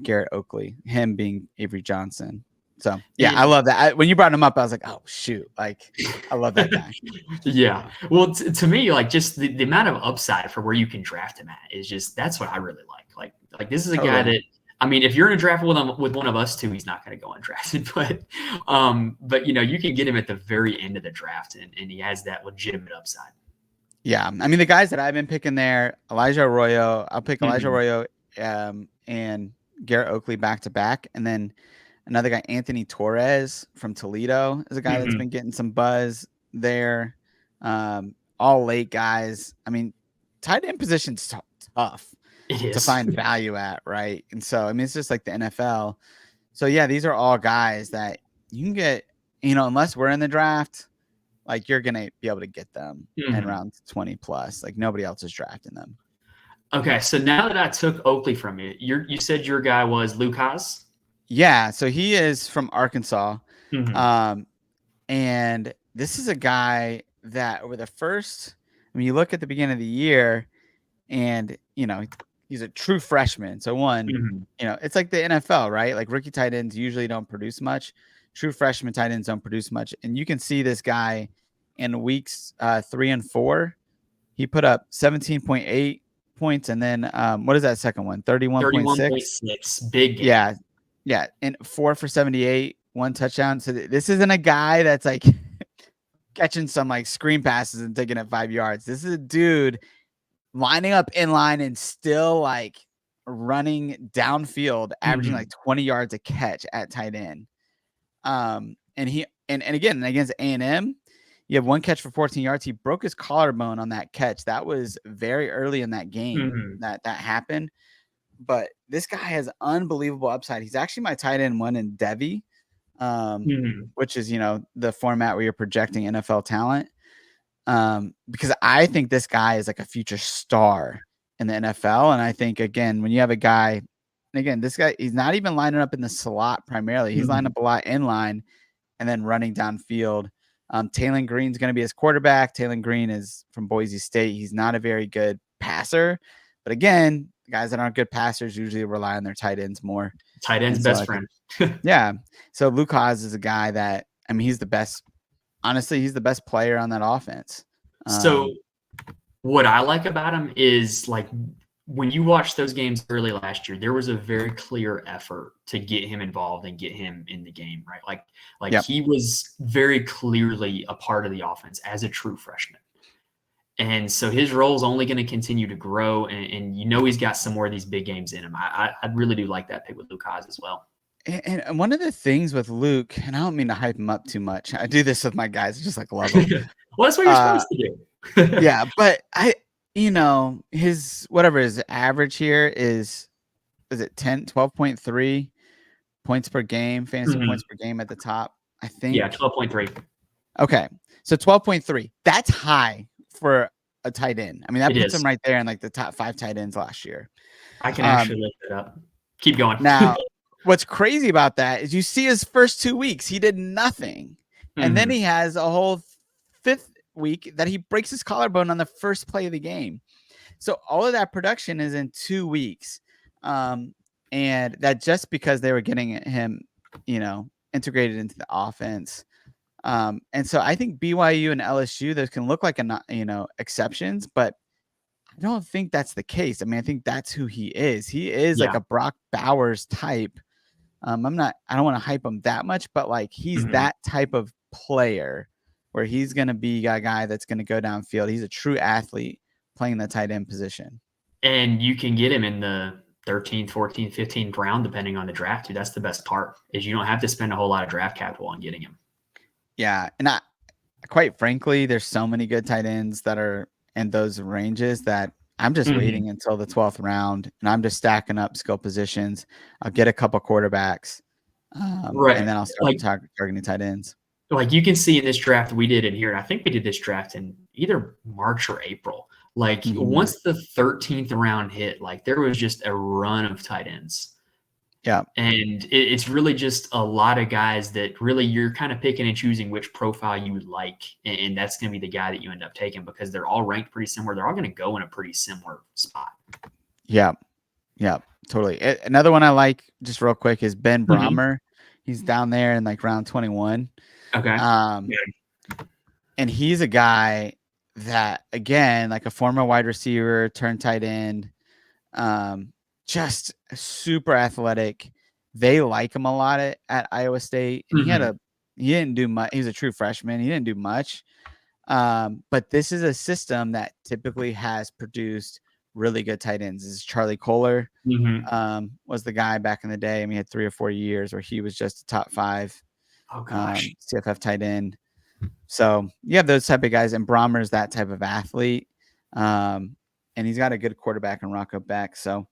Garrett Oakley, him being Avery Johnson. So yeah, I And love that. When you brought him up, I was like, oh shoot, like I love that guy. yeah. Well, to me, like just the amount of upside for where you can draft him at is just that's what I really like. Like this is a guy Totally. that I mean, if you're in a draft with him with one of us two, he's not going to go undrafted. But you know, you can get him at the very end of the draft, and he has that legitimate upside. Yeah, I mean the guys that I've been picking there, Elijah Arroyo. I'll pick Elijah Mhm. Arroyo and Garrett Oakley back to back, and then another guy, Anthony Torres from Toledo, is a guy that's Mhm. been getting some buzz there. All late guys. I mean, tight end position's tough It to is. find value at, right? And so, I mean, it's just like the NFL. So, yeah, these are all guys that you can get, you know, unless we're in the draft, like you're going to be able to get them in Mhm. round 20 plus. Like nobody else is drafting them. Okay, so now that I took Oakley from you, you said your guy was Lucas. Yeah. So he is from Arkansas. Mhm. Um, And this is a guy that over the first, I mean, you look at the beginning of the year and, you know, he's a true freshman. So, one, Mhm. you know, it's like the NFL, right? Like rookie tight ends usually don't produce much. True freshman tight ends don't produce much. And you can see this guy in weeks 3 and 4. He put up 17.8 points. And then what is that second one? 31.6. 31.6, big game. Yeah. Yeah. And 4 for 78, one touchdown. So this isn't a guy that's like catching some like screen passes and taking it 5 yards. This is a dude lining up in line and still like running downfield, averaging Mhm. like 20 yards a catch at tight end. And he and again against A&M, you have one catch for 14 yards. He broke his collarbone on that catch. That was very early in that game Mhm. that happened. But this guy has unbelievable upside. He's actually my tight end one in Devi, Mhm. which is, you know, the format where you're projecting NFL talent. Because I think this guy is like a future star in the NFL. And I think, again, when you have a guy, and again, this guy, he's not even lining up in the slot primarily. He's lined Mhm. up a lot in line and then running downfield. Taylon Green's going to be his quarterback. Taylon Green is from Boise State. He's not a very good passer. But again, guys that aren't good passers usually rely on their tight ends more. Tight end's And so, best like, friend. yeah. So Luke Haas is a guy that, I mean, he's the best. Honestly, he's the best player on that offense. So Um, what I like about him is like when you watch those games early last year, there was a very clear effort to get him involved and get him in the game, right? Like yep. he was very clearly a part of the offense as a true freshman. And so his role is only going to continue to grow, and you know he's got some more of these big games in him. I really do like that pick with Luke Haas as well. And one of the things with Luke, and I don't mean to hype him up too much. I do this with my guys. I just like love him. Well, that's what you're Uh, supposed to do. yeah, but you know, his whatever his average here is it 12.3 points per game, fantasy Mhm. points per game at the top, I Yeah, think. 12.3. Okay. So 12.3. That's high for a tight end. I mean, that It puts him is. right there in like the top 5 tight ends last year. I can Um, actually lift it up. Keep going. Now, what's crazy about that is you see his first 2 weeks, he did nothing. And then Mhm. he has a whole fifth week that he breaks his collarbone on the first play of the game. So all of that production is in 2 weeks. And that just because they were getting him, you know, integrated into the offense. And so I think BYU and LSU, those can look like exceptions, but I don't think that's the case. I mean, I think that's who he is. He is like Yeah. a Brock Bowers type. I don't want to hype him that much, but like he's Mhm. that type of player where he's going to be a guy that's going to go downfield. He's a true athlete playing the tight end position. And you can get him in the 13th, 14th, 15th round, depending on the draft. Too. That's the best part is you don't have to spend a whole lot of draft capital on getting him. Yeah. And quite frankly, there's so many good tight ends that are in those ranges that I'm just Mhm. waiting until the 12th round and I'm just stacking up skill positions. I'll get a couple quarterbacks, Right. and then I'll start Like targeting tight ends. like you can see in this draft we did in here, and I think we did this draft in either March or April. Like Mhm. once the 13th round hit, like there was just a run of tight ends. Yeah. And it's really just a lot of guys that really you're kind of picking and choosing which profile you would like. And that's going to be the guy that you end up taking because they're all ranked pretty similar. They're all going to go in a pretty similar spot. Yeah. Yeah. Totally. Another one I like just real quick is Ben Mhm. Brahmer. He's down there in like round 21. Okay. Um, Yeah. and he's a guy that, again, like a former wide receiver turned tight end, um, just super athletic. They like him a lot at Iowa State, and Mhm. he didn't do much. He was a true freshman. He didn't do much. But this is a system that typically has produced really good tight ends. This is Charlie Kohler, Mhm. was the guy back in the day. I mean, he had 3 or 4 years where he was just a top 5 Oh gosh. CFF tight end. So you have those type of guys, and Brahmer's that type of athlete. Um, and he's got a good quarterback and Rocco back. So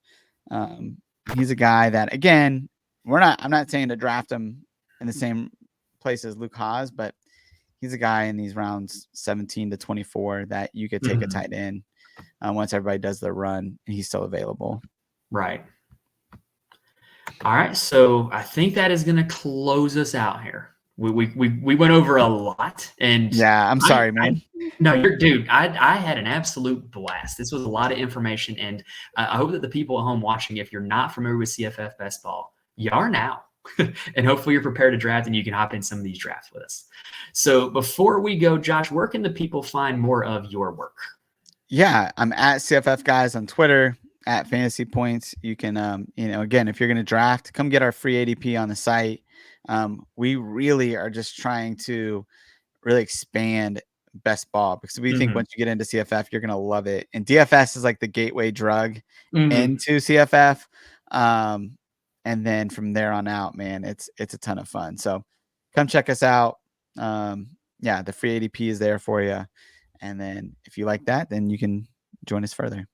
um, he's a guy that, again, I'm not saying to draft him in the same place as Luke Haas, but he's a guy in these rounds 17 to 24 that you could take a Mhm. tight end once everybody does their run and he's still available. Right. All right. So I think that is going to close us out here. We went over a lot, and Yeah, I'm I, sorry, I man. no, you're dude. I had an absolute blast. This was a lot of information, and I hope that the people at home watching, if you're not familiar with CFF best ball, you are now, and hopefully you're prepared to draft, and you can hop in some of these drafts with us. So before we go, Josh, where can the people find more of your work? Yeah, I'm at CFF guys on Twitter, at Fantasy Points. You can, again, if you're going to draft, come get our free ADP on the site. We really are just trying to really expand best ball because we think Mhm. once you get into CFF, you're going to love it. And DFS is like the gateway drug Mhm. into CFF. Um, and then from there on out, man, it's a ton of fun. So come check us out. Yeah, the free ADP is there for you. And then if you like that, then you can join us further.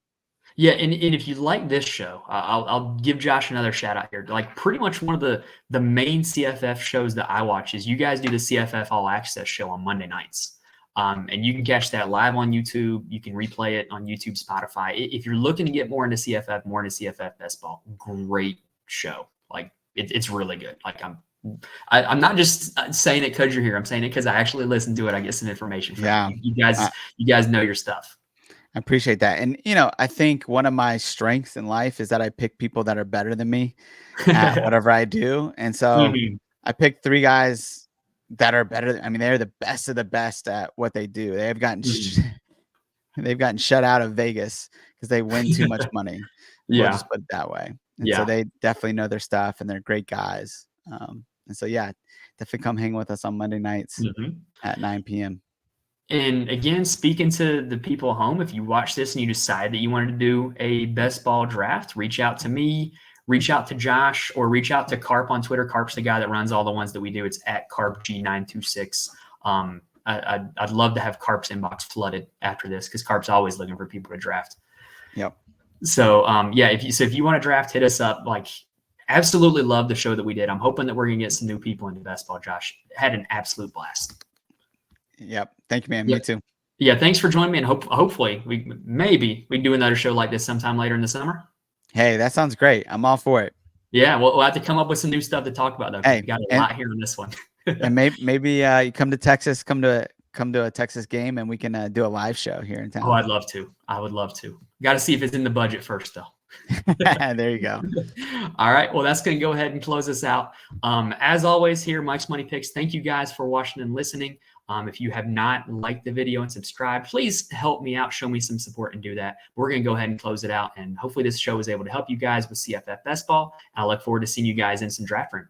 Yeah, and if you like this show, I'll give Josh another shout out here. Like pretty much one of the main CFF shows that I watch is you guys do the CFF All Access show on Monday nights. And you can catch that live on YouTube. You can replay it on YouTube, Spotify. If you're looking to get more into CFF, more into CFF best ball, great show. Like it's really good. Like I'm not just saying it because you're here. I'm saying it because I actually listen to it. I get some information from it. Yeah. You guys know your stuff. I appreciate that. And, I think one of my strengths in life is that I pick people that are better than me at whatever I do. And so Mhm. I picked 3 guys that are better. I mean, they're the best of the best at what they do. Mhm. They've gotten shut out of Vegas because they win too much money. We'll Yeah. just put it that way. And so Yeah. they definitely know their stuff and they're great guys. And so, yeah, definitely come hang with us on Monday nights Mhm. at 9 p.m. And again, speaking to the people at home, if you watch this and you decide that you wanted to do a best ball draft, reach out to me, reach out to Josh, or reach out to Carp on Twitter. Carp's the guy that runs all the ones that we do. It's at CarpG926. I'd love to have Carp's inbox flooded after this because Carp's always looking for people to draft. Yep. So yeah, if you want to draft, hit us up. Like, absolutely love the show that we did. I'm hoping that we're gonna get some new people into best ball. Josh had an absolute blast. Yep. Thank you, man. Me Yep. too. Yeah, thanks for joining me, and hopefully we can do another show like this sometime later in the summer. Hey, that sounds great. I'm all for it. Yeah, we'll have to come up with some new stuff to talk about though, because we Hey, got a and lot here on this one. maybe you come to Texas, come to a Texas game, and we can do a live show here in Oh, town. I'd love to. I would love to. Got to see if it's in the budget first, though. There you go. All right. Well, that's going to go ahead and close us out. As always, here, Mike's Money Picks. Thank you guys for watching and listening. If you have not liked the video and subscribed, please help me out. Show me some support and do that. We're going to go ahead and close it out. And hopefully, this show was able to help you guys with CFF Best Ball. And I look forward to seeing you guys in some draft rooms.